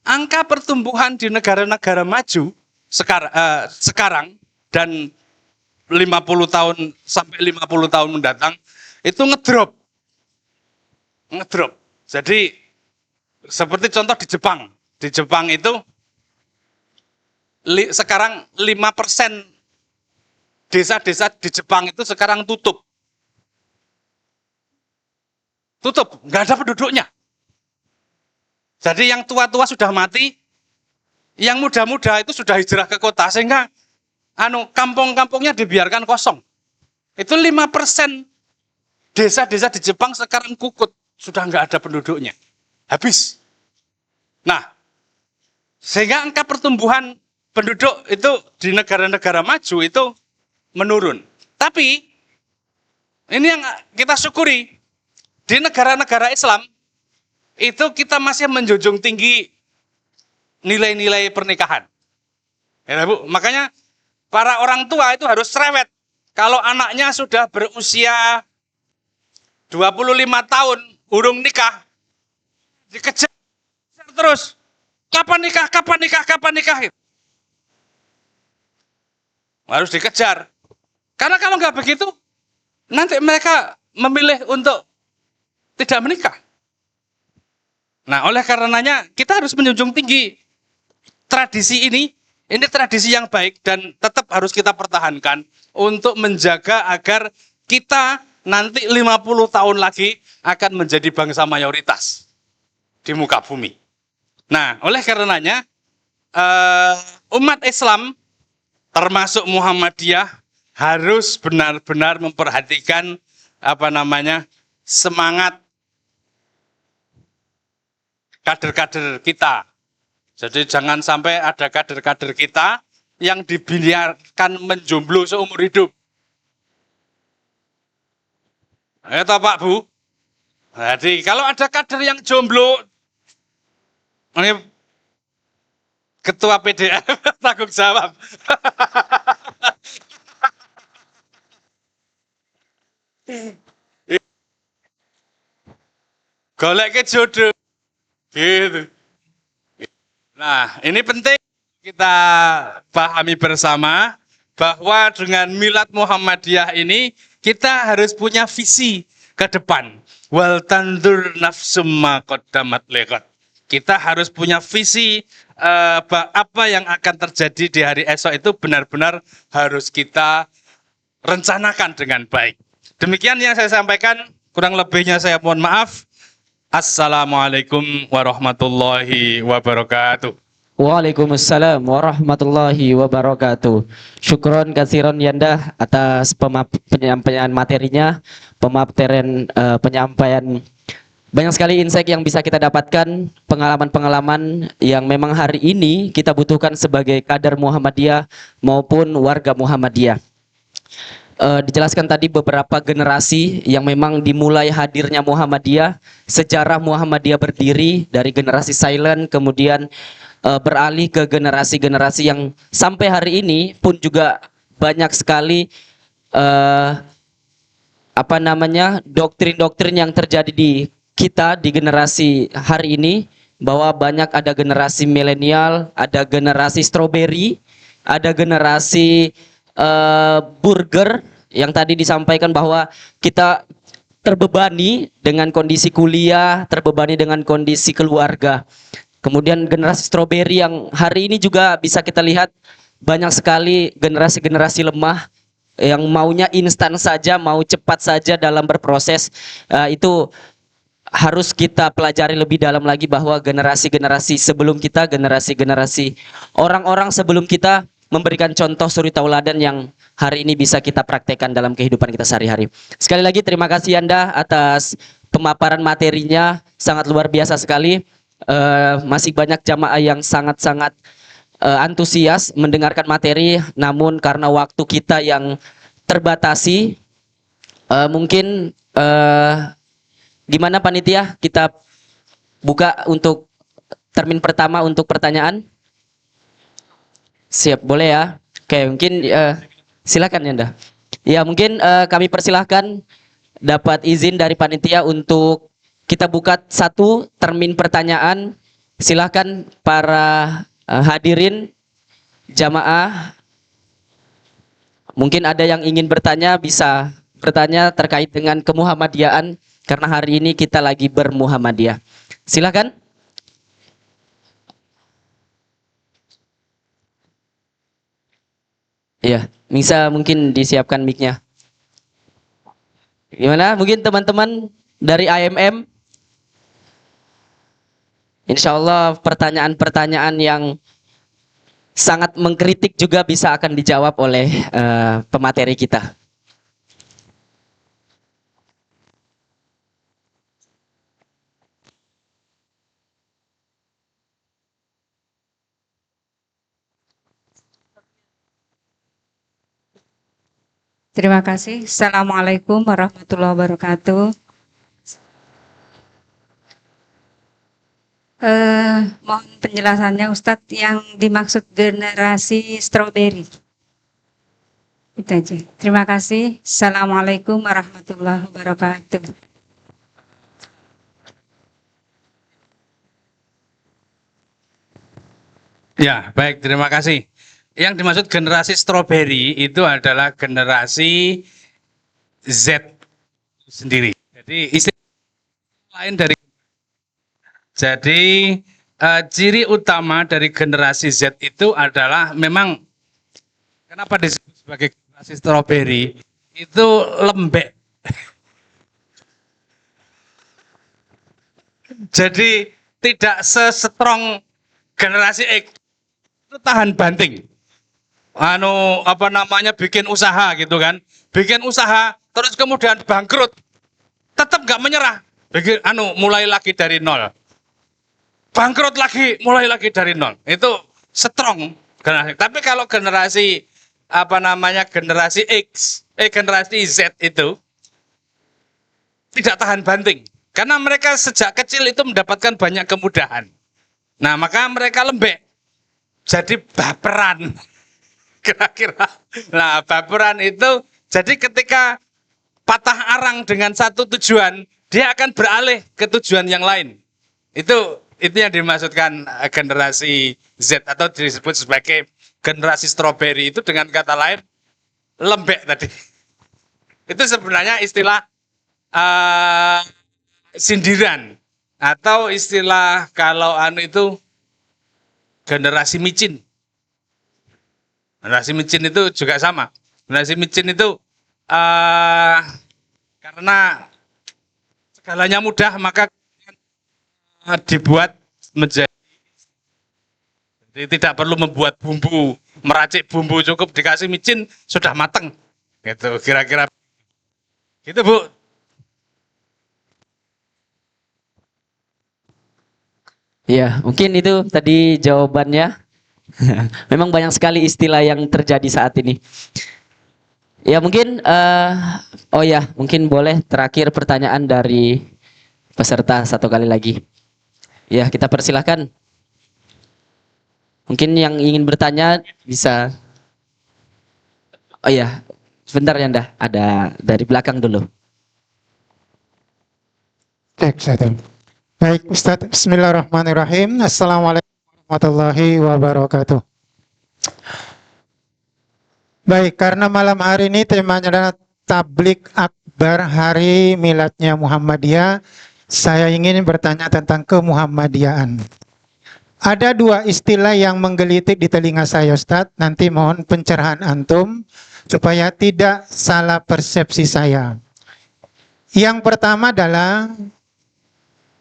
angka pertumbuhan di negara-negara maju sekarang dan 50 tahun sampai 50 tahun mendatang itu ngedrop. Jadi seperti contoh di Jepang. Di Jepang itu sekarang 5% desa-desa di Jepang itu sekarang tutup. Nggak ada penduduknya. Jadi yang tua-tua sudah mati, yang muda-muda itu sudah hijrah ke kota, sehingga kampung-kampungnya dibiarkan kosong. Itu 5% desa-desa di Jepang sekarang kukut, sudah nggak ada penduduknya. Habis. Nah, sehingga angka pertumbuhan penduduk itu di negara-negara maju itu menurun. Tapi, ini yang kita syukuri, di negara-negara Islam, itu kita masih menjunjung tinggi nilai-nilai pernikahan. Ya, Bu, makanya para orang tua itu harus cerewet. Kalau anaknya sudah berusia 25 tahun, urung nikah, dikejar terus. Kapan nikah? Harus dikejar. Karena kalau nggak begitu, nanti mereka memilih untuk tidak menikah. Nah, oleh karenanya kita harus menjunjung tinggi tradisi ini tradisi yang baik dan tetap harus kita pertahankan untuk menjaga agar kita nanti 50 tahun lagi akan menjadi bangsa mayoritas di muka bumi. Nah, oleh karenanya umat Islam termasuk Muhammadiyah harus benar-benar memperhatikan semangat kader-kader kita. Jadi jangan sampai ada kader-kader kita yang dibiarkan menjomblo seumur hidup. Itu Pak Bu. Jadi kalau ada kader yang jomblo, ini ketua PDM tanggung jawab. Golek ke jodoh. Gitu. Nah, ini penting kita pahami bersama bahwa dengan Milad Muhammadiyah ini kita harus punya visi ke depan. Wal tandur nafsum ma qaddamat liqad. Kita harus punya visi apa yang akan terjadi di hari esok itu benar-benar harus kita rencanakan dengan baik. Demikian yang saya sampaikan, kurang lebihnya saya mohon maaf. Assalamualaikum warahmatullahi wabarakatuh. Waalaikumsalam warahmatullahi wabarakatuh. Syukron katsiron Yanda atas penyampaian materinya, penyampaian banyak sekali insight yang bisa kita dapatkan, pengalaman-pengalaman yang memang hari ini kita butuhkan sebagai kader Muhammadiyah maupun warga Muhammadiyah. Dijelaskan tadi beberapa generasi yang memang dimulai hadirnya Muhammadiyah, sejarah Muhammadiyah berdiri dari generasi silent kemudian beralih ke generasi-generasi yang sampai hari ini pun juga banyak sekali doktrin-doktrin yang terjadi di kita di generasi hari ini, bahwa banyak ada generasi milenial, ada generasi strawberry, ada generasi burger yang tadi disampaikan bahwa kita terbebani dengan kondisi kuliah, terbebani dengan kondisi keluarga. Kemudian generasi stroberi yang hari ini juga bisa kita lihat banyak sekali generasi-generasi lemah yang maunya instan saja, mau cepat saja dalam berproses. Itu harus kita pelajari lebih dalam lagi bahwa generasi-generasi sebelum kita, generasi-generasi orang-orang sebelum kita memberikan contoh suri tauladan yang hari ini bisa kita praktekkan dalam kehidupan kita sehari-hari. Sekali lagi terima kasih Anda atas pemaparan materinya, sangat luar biasa sekali. Masih banyak jamaah yang sangat-sangat antusias mendengarkan materi, namun karena waktu kita yang terbatasi, mungkin gimana panitia, kita buka untuk termin pertama untuk pertanyaan. Siap, boleh ya. Oke, mungkin silakan Yanda. Ya, mungkin kami persilahkan dapat izin dari panitia untuk kita buka satu termin pertanyaan. Silakan para hadirin jamaah. Mungkin ada yang ingin bertanya, bisa bertanya terkait dengan kemuhammadiyaan karena hari ini kita lagi bermuhammadiyah. Silakan. Iya, bisa mungkin disiapkan mic-nya. Gimana? Mungkin teman-teman dari IMM? Insya Allah pertanyaan-pertanyaan yang sangat mengkritik juga bisa akan dijawab oleh pemateri kita. Terima kasih. Assalamualaikum warahmatullahi wabarakatuh. Mohon penjelasannya Ustadz, yang dimaksud generasi stroberi. Itu aja. Terima kasih. Assalamualaikum warahmatullahi wabarakatuh. Ya, baik, terima kasih. Yang dimaksud generasi stroberi itu adalah generasi Z sendiri. Jadi istilah lain dari ciri utama dari generasi Z itu adalah memang kenapa disebut sebagai generasi stroberi itu lembek. Jadi tidak sestrong generasi X, itu tahan banting. Bikin usaha gitu kan, bikin usaha terus kemudian bangkrut, tetap nggak menyerah, mulai lagi dari nol, bangkrut lagi, mulai lagi dari nol, itu strong generasi. Tapi kalau generasi generasi X, generasi Z itu tidak tahan banting, karena mereka sejak kecil itu mendapatkan banyak kemudahan. Nah, maka mereka lembek, jadi baperan. Kira-kira. Nah, baperan itu jadi ketika patah arang dengan satu tujuan, dia akan beralih ke tujuan yang lain. Itu yang dimaksudkan generasi Z atau disebut sebagai generasi stroberi, itu dengan kata lain lembek tadi. Itu sebenarnya istilah sindiran atau istilah kalau itu generasi micin. Generasi micin itu juga sama. Generasi micin itu karena segalanya mudah, maka dibuat menjadi, jadi tidak perlu membuat bumbu, meracik bumbu, cukup dikasih micin sudah mateng. Gitu kira-kira. Gitu, Bu. Ya, mungkin itu tadi jawabannya. Memang banyak sekali istilah yang terjadi saat ini. Ya mungkin, mungkin boleh terakhir pertanyaan dari peserta satu kali lagi. Ya, kita persilahkan. Mungkin yang ingin bertanya bisa. Oh ya, sebentar ya Anda, ada dari belakang dulu. Baik Ustadz, bismillahirrahmanirrahim. Assalamualaikum warahmatullahi wabarakatuh. Baik, karena malam hari ini temanya adalah Tablik Akbar Hari Miladnya Muhammadiyah. Saya ingin bertanya tentang kemuhammadiyahan. Ada dua istilah yang menggelitik di telinga saya, Ustadz. Nanti mohon pencerahan antum supaya tidak salah persepsi saya. Yang pertama adalah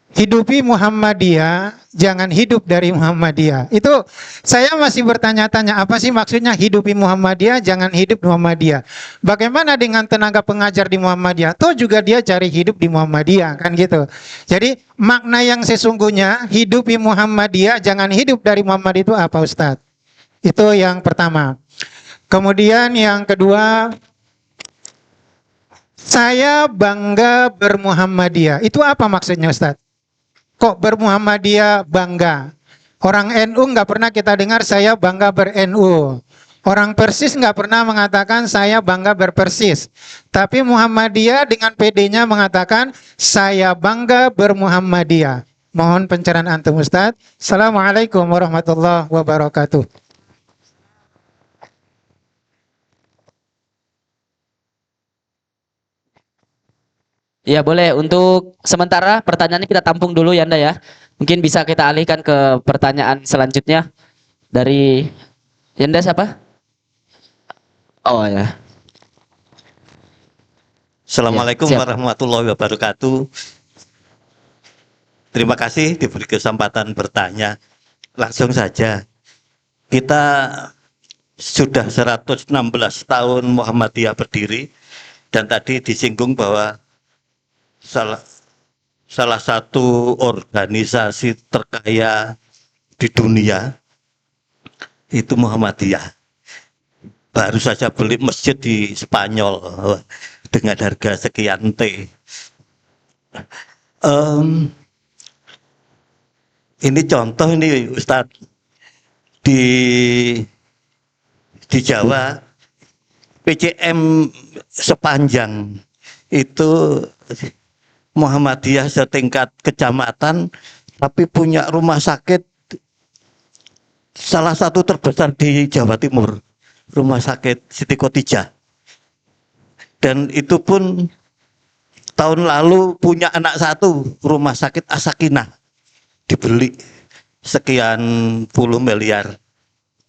hidupi Muhammadiyah, jangan hidup dari Muhammadiyah. Itu saya masih bertanya-tanya, apa sih maksudnya hidupi Muhammadiyah, jangan hidup Muhammadiyah. Bagaimana dengan tenaga pengajar di Muhammadiyah? Toh juga dia cari hidup di Muhammadiyah, kan gitu. Jadi makna yang sesungguhnya hidupi Muhammadiyah, jangan hidup dari Muhammadiyah itu apa, Ustadz? Itu yang pertama. Kemudian yang kedua, saya bangga bermuhammadiyah. Itu apa maksudnya, Ustadz? Kok bermuhammadiyah bangga? Orang NU nggak pernah kita dengar saya bangga ber-NU. Orang Persis nggak pernah mengatakan saya bangga berpersis. Tapi Muhammadiyah dengan PD-nya mengatakan saya bangga bermuhammadiyah. Mohon pencerahan antum, Ustadz. Assalamualaikum warahmatullahi wabarakatuh. Ya boleh, untuk sementara pertanyaannya kita tampung dulu ya Anda ya. Mungkin bisa kita alihkan ke pertanyaan selanjutnya dari Yanda siapa? Oh ya. Assalamualaikum Ya, siap. warahmatullahi wabarakatuh. Terima kasih diberi kesempatan bertanya. Langsung saja. Kita sudah 116 tahun Muhammadiyah berdiri dan tadi disinggung bahwa salah satu organisasi terkaya di dunia itu Muhammadiyah. Baru saja beli masjid di Spanyol dengan harga sekian T. Ini contoh ini Ustadz di Jawa PCM sepanjang itu Muhammadiyah setingkat kecamatan tapi punya rumah sakit salah satu terbesar di Jawa Timur, Rumah Sakit Siti Khotijah. Dan itu pun tahun lalu punya anak satu, Rumah Sakit As-Sakinah, dibeli sekian puluh miliar.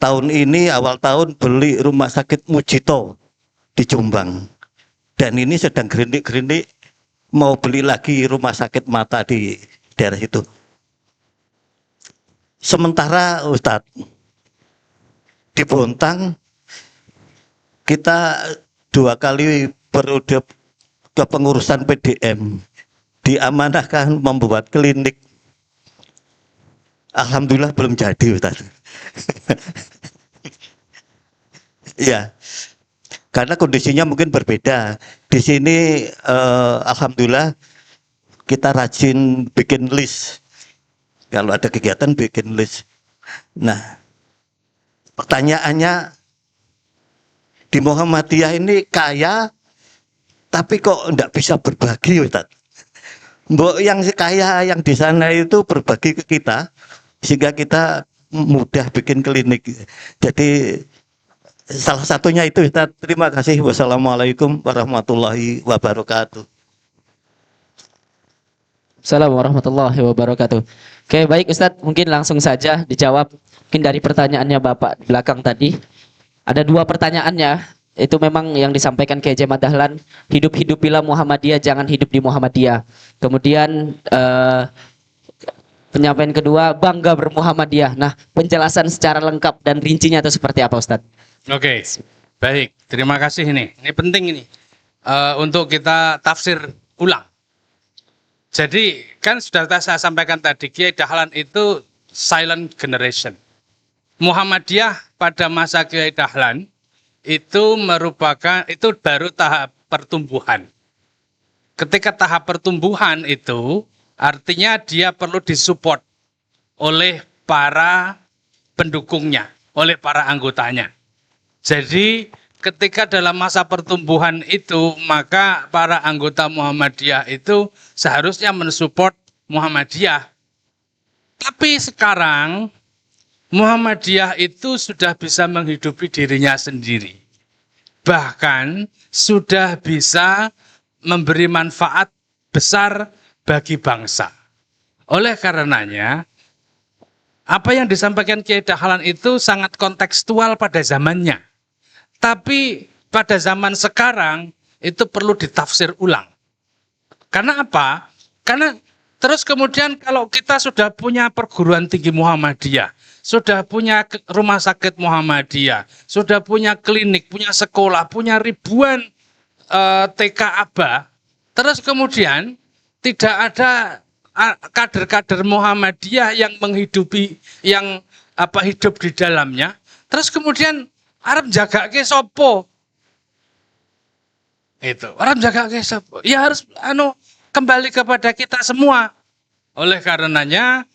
Tahun ini awal tahun beli Rumah Sakit Mujito di Jombang. Dan ini sedang gerindik-gerindik mau beli lagi rumah sakit mata di daerah itu. Sementara Ustadz, di Bontang kita 2 kali periode kepengurusan PDM diamanahkan membuat klinik. Alhamdulillah belum jadi, Ustadz. Ya, karena kondisinya mungkin berbeda. Di sini alhamdulillah kita rajin bikin list. Kalau ada kegiatan bikin list. Nah, pertanyaannya di Muhammadiyah ini kaya tapi kok enggak bisa berbagi, Ustaz? Mbok yang kaya yang di sana itu berbagi ke kita sehingga kita mudah bikin klinik. Jadi salah satunya itu, Ustaz. Terima kasih. Wassalamualaikum warahmatullahi wabarakatuh. Assalamualaikum warahmatullahi wabarakatuh. Oke, baik Ustadz, mungkin langsung saja dijawab. Mungkin dari pertanyaannya Bapak di belakang tadi. Ada 2 pertanyaannya. Itu memang yang disampaikan Kiai Haji Dahlan, hidup-hidupilah Muhammadiyah, jangan hidup di Muhammadiyah. Kemudian penyampaian kedua, bangga bermuhammadiyah. Nah, penjelasan secara lengkap dan rincinya itu seperti apa Ustadz? Oke, baik. Terima kasih ini. Ini penting ini untuk kita tafsir ulang. Jadi kan sudah saya sampaikan tadi, Kiai Dahlan itu silent generation. Muhammadiyah pada masa Kiai Dahlan itu baru tahap pertumbuhan. Ketika tahap pertumbuhan itu artinya dia perlu disupport oleh para pendukungnya, oleh para anggotanya. Jadi ketika dalam masa pertumbuhan itu, maka para anggota Muhammadiyah itu seharusnya mensupport Muhammadiyah. Tapi sekarang Muhammadiyah itu sudah bisa menghidupi dirinya sendiri. bahkan sudah bisa memberi manfaat besar bagi bangsa. Oleh karenanya, apa yang disampaikan Kiai Dahlan itu sangat kontekstual pada zamannya. Tapi pada zaman sekarang itu perlu ditafsir ulang. Karena apa? Karena terus kemudian kalau kita sudah punya perguruan tinggi Muhammadiyah, sudah punya rumah sakit Muhammadiyah, sudah punya klinik, punya sekolah, punya ribuan TK ABA, terus kemudian tidak ada kader-kader Muhammadiyah yang menghidupi, yang hidup di dalamnya, terus kemudian arep jagake sopo? Itu orang jagake sopo? Ya harus kembali kepada kita semua. Oleh karenanya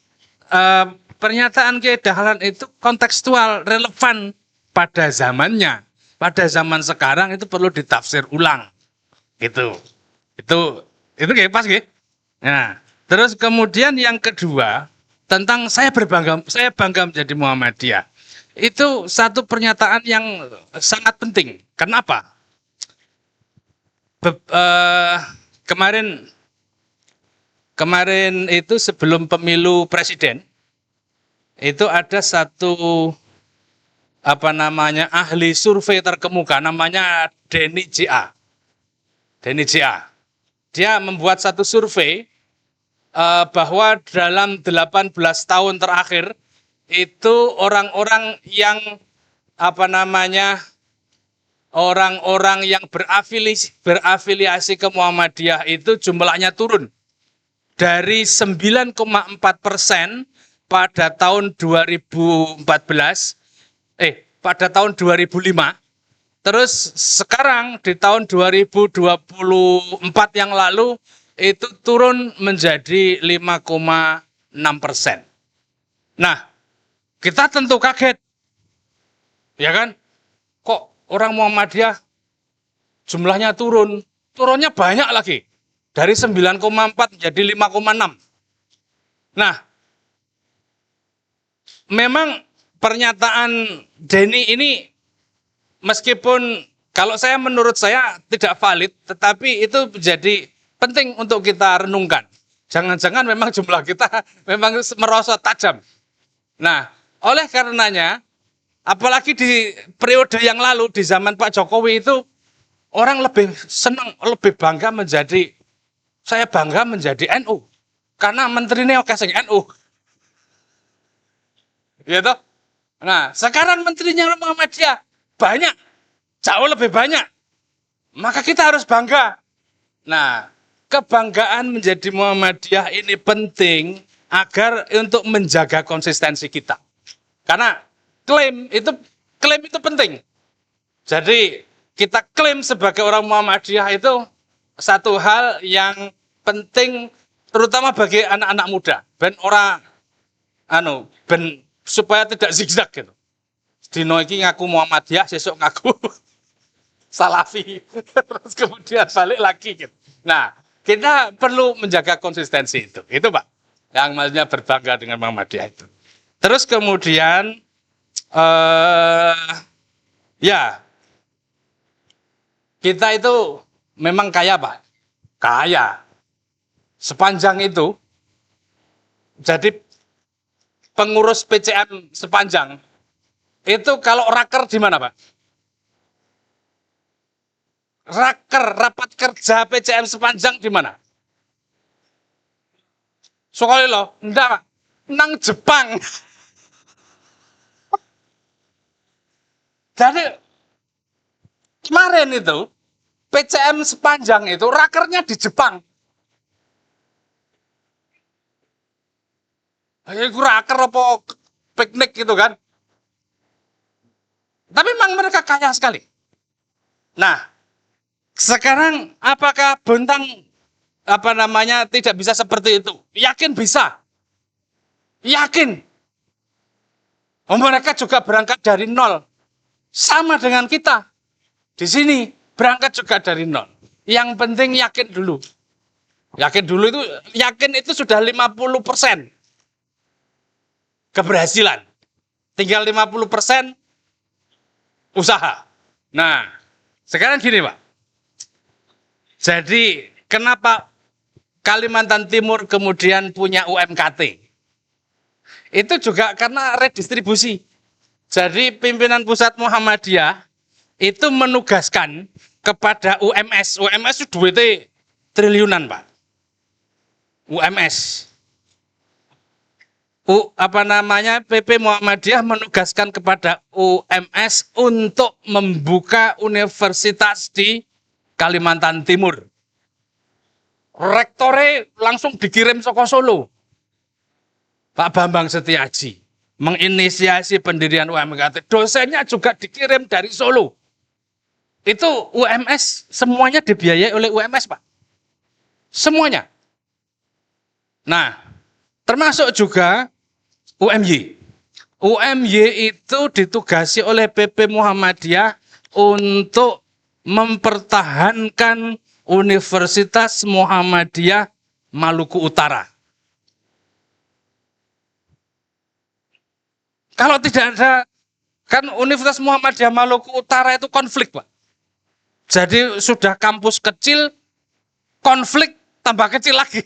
pernyataan Kiai Dahlan itu kontekstual, relevan pada zamannya. Pada zaman sekarang itu perlu ditafsir ulang. Itu kayak pas gitu. Nah, terus kemudian yang kedua tentang saya bangga menjadi Muhammadiyah. Itu satu pernyataan yang sangat penting. Kenapa? Kemarin itu sebelum pemilu presiden, itu ada satu ahli survei terkemuka namanya Denny J.A. Dia membuat satu survei bahwa dalam 18 tahun terakhir itu orang-orang yang orang-orang yang berafiliasi ke Muhammadiyah itu jumlahnya turun dari 9,4% pada tahun 2005, terus sekarang di tahun 2024 yang lalu itu turun menjadi 5,6%. Nah, kita tentu kaget, ya kan? Kok orang Muhammadiyah jumlahnya turunnya banyak lagi. Dari 9,4 menjadi 5,6. Nah, memang pernyataan Denny ini meskipun menurut saya tidak valid, tetapi itu menjadi penting untuk kita renungkan. Jangan-jangan memang jumlah kita memang merosot tajam. Nah, oleh karenanya, apalagi di periode yang lalu, di zaman Pak Jokowi itu, orang lebih senang, lebih bangga saya bangga menjadi NU. Karena menterinya oke sing NU. Gitu. Nah, sekarang menterinya Muhammadiyah banyak, jauh lebih banyak. Maka kita harus bangga. Nah, kebanggaan menjadi Muhammadiyah ini penting agar untuk menjaga konsistensi kita. Karena klaim itu penting. Jadi kita klaim sebagai orang Muhammadiyah itu satu hal yang penting, terutama bagi anak-anak muda. Ben supaya tidak zigzag gitu. Dino iki ngaku Muhammadiyah, sesuk ngaku Salafi, terus kemudian balik lagi gitu. Nah, kita perlu menjaga konsistensi itu. Itu Pak, yang maksudnya berbangga dengan Muhammadiyah itu. Terus kemudian kita itu memang kaya Pak, kaya. Sepanjang itu, jadi pengurus PCM sepanjang, itu kalau raker di mana Pak? Rapat kerja PCM sepanjang di mana? Soalnya loh, enggak Pak, nang Jepang. Jadi kemarin itu PCM sepanjang itu rakernya di Jepang. Itu raker apa piknik gitu kan? Tapi memang mereka kaya sekali. Nah, sekarang apakah Bontang tidak bisa seperti itu? Yakin bisa. Yakin. Mereka juga berangkat dari nol. Sama dengan kita. Di sini berangkat juga dari nol. Yang penting yakin dulu. Yakin itu sudah 50% keberhasilan. Tinggal 50% usaha. Nah, Sekarang gini Pak. Jadi kenapa Kalimantan Timur kemudian punya UMKT? Itu juga karena redistribusi. Jadi pimpinan pusat Muhammadiyah itu menugaskan kepada UMS. UMS itu duitnya triliunan Pak. UMS. PP Muhammadiyah menugaskan kepada UMS untuk membuka universitas di Kalimantan Timur. Rektore langsung dikirim saka Solo. Pak Bambang Setiaji menginisiasi pendirian UMKT. Dosennya juga dikirim dari Solo. Itu UMS semuanya dibiayai oleh UMS Pak. Semuanya. Nah, termasuk juga UMY. UMY itu ditugasi oleh PP Muhammadiyah untuk mempertahankan Universitas Muhammadiyah Maluku Utara. Kalau tidak ada, kan Universitas Muhammadiyah Maluku Utara itu konflik Pak. Jadi sudah kampus kecil, konflik tambah kecil lagi.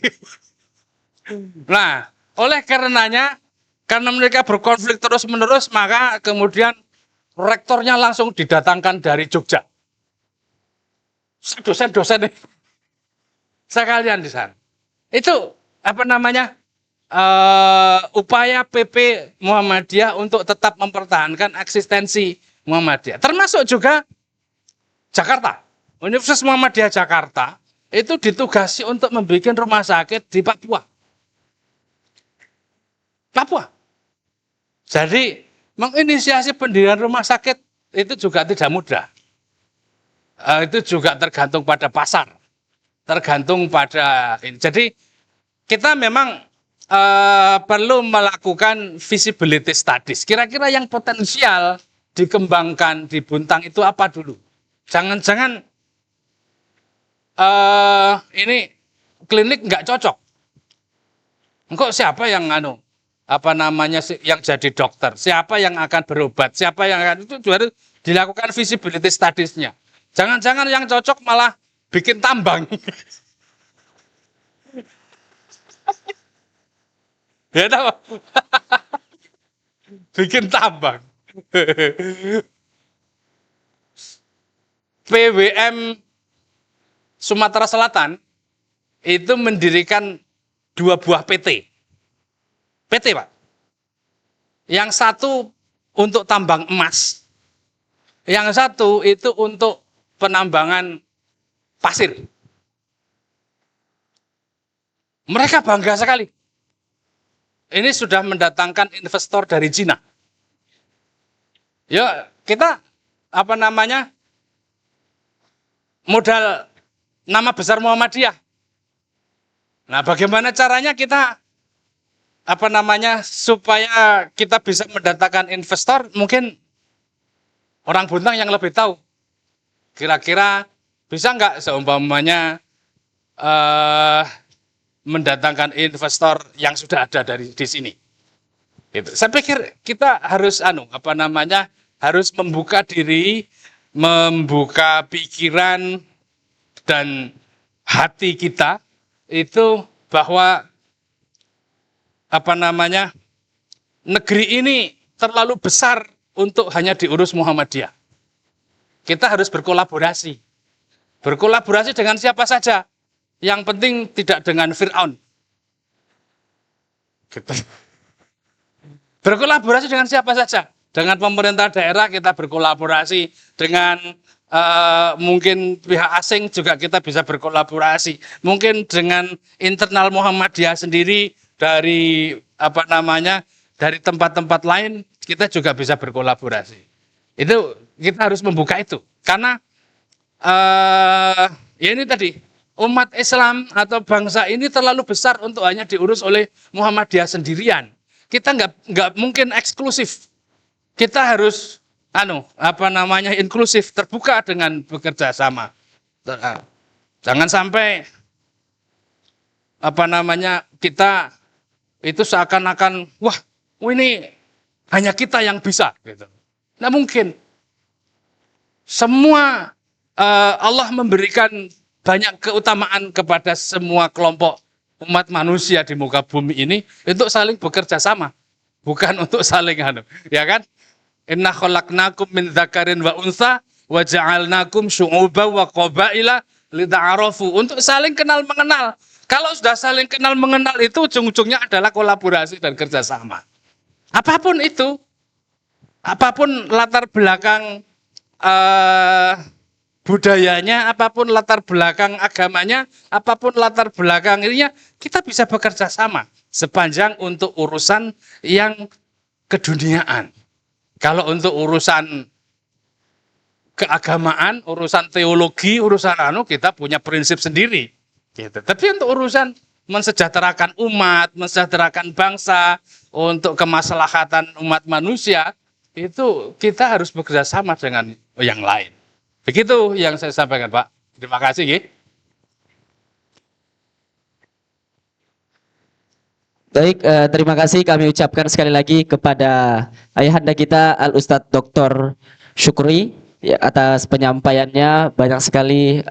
Nah, oleh karenanya, karena mereka berkonflik terus-menerus, maka kemudian rektornya langsung didatangkan dari Jogja. Dosen-dosen sekalian di sana. Itu upaya PP Muhammadiyah untuk tetap mempertahankan eksistensi Muhammadiyah. Termasuk juga Jakarta. Universitas Muhammadiyah Jakarta itu ditugasi untuk membuat rumah sakit di Papua. Jadi menginisiasi pendirian rumah sakit itu juga tidak mudah. Itu juga tergantung pada pasar, tergantung pada ini. Jadi kita memang perlu melakukan feasibility studies. Kira-kira yang potensial dikembangkan di Buntang itu apa dulu? Jangan-jangan ini klinik nggak cocok. Engkau siapa yang yang jadi dokter? Siapa yang akan berobat? Siapa yang akan itu harus dilakukan feasibility studies-nya. Jangan-jangan yang cocok malah bikin tambang. Ya tahu. Bikin tambang. PWM Sumatera Selatan itu mendirikan 2 buah PT. PT Pak. Yang satu untuk tambang emas. Yang satu itu untuk penambangan pasir. Mereka bangga sekali. Ini sudah mendatangkan investor dari Cina. Ya, kita modal nama besar Muhammadiyah. Nah, bagaimana caranya kita supaya kita bisa mendatangkan investor? Mungkin orang Buntang yang lebih tahu. Kira-kira bisa nggak seumpamanya mendatangkan investor yang sudah ada di sini? Gitu. Saya pikir kita harus harus membuka diri, membuka pikiran dan hati kita itu bahwa negeri ini terlalu besar untuk hanya diurus Muhammadiyah. Kita harus berkolaborasi. Berkolaborasi dengan siapa saja. Yang penting tidak dengan Fir'aun. Gitu. Berkolaborasi dengan siapa saja. Dengan pemerintah daerah kita berkolaborasi. Dengan mungkin pihak asing juga kita bisa berkolaborasi. Mungkin dengan internal Muhammadiyah sendiri dari dari tempat-tempat lain kita juga bisa berkolaborasi. Itu kita harus membuka itu. Karena ya ini tadi umat Islam atau bangsa ini terlalu besar untuk hanya diurus oleh Muhammadiyah sendirian. Kita nggak mungkin eksklusif. Kita harus inklusif, terbuka dengan bekerja sama. Jangan sampai kita itu seakan-akan wah ini hanya kita yang bisa gitu. Nah mungkin semua Allah memberikan banyak keutamaan kepada semua kelompok umat manusia di muka bumi ini untuk saling bekerja sama, bukan untuk saling ya kan? Inna khalaqnakum min dzakarin wa untha wa ja'alnakum syu'uban wa qabaila lita'arafu, untuk saling kenal mengenal. Kalau sudah saling kenal mengenal itu ujung-ujungnya adalah kolaborasi dan kerjasama. Apapun itu, apapun latar belakang budayanya, apapun latar belakang agamanya, apapun latar belakang ininya, kita bisa bekerja sama sepanjang untuk urusan yang keduniaan. Kalau untuk urusan keagamaan, urusan teologi, urusan kita punya prinsip sendiri. Gitu. Tapi untuk urusan mensejahterakan umat, mensejahterakan bangsa, untuk kemaslahatan umat manusia, itu kita harus bekerja sama dengan yang lain. Begitu yang saya sampaikan, Pak. Terima kasih. Ya. Baik, terima kasih kami ucapkan sekali lagi kepada ayahanda kita Al-Ustadz Dr. Syukri ya, atas penyampaiannya. Banyak sekali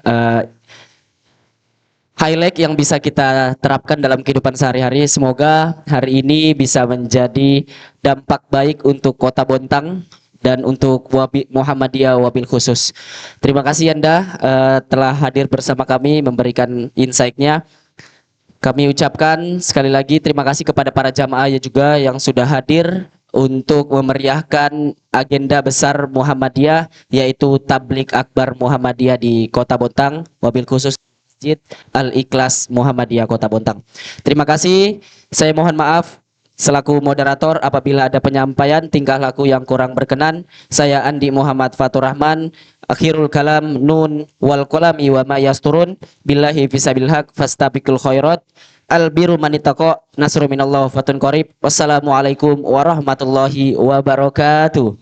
highlight yang bisa kita terapkan dalam kehidupan sehari-hari. Semoga hari ini bisa menjadi dampak baik untuk Kota Bontang dan untuk Muhammadiyah wabil khusus. Terima kasih Anda telah hadir bersama kami memberikan insight-nya. Kami ucapkan sekali lagi terima kasih kepada para jamaah juga yang sudah hadir untuk memeriahkan agenda besar Muhammadiyah, yaitu Tablik Akbar Muhammadiyah di Kota Bontang, wabil khusus Masjid Al-Ikhlas Muhammadiyah Kota Bontang. Terima kasih. Saya mohon maaf selaku moderator apabila ada penyampaian tingkah laku yang kurang berkenan. Saya Andi Muhammad Fatur Rahman. Akhirul kalam nun wal qalami wa ma yasturun billahi fisabil haq fastabiqul khairat albiru manitaqo nasru minallah fatun qarib. Wassalamualaikum warahmatullahi wabarakatuh.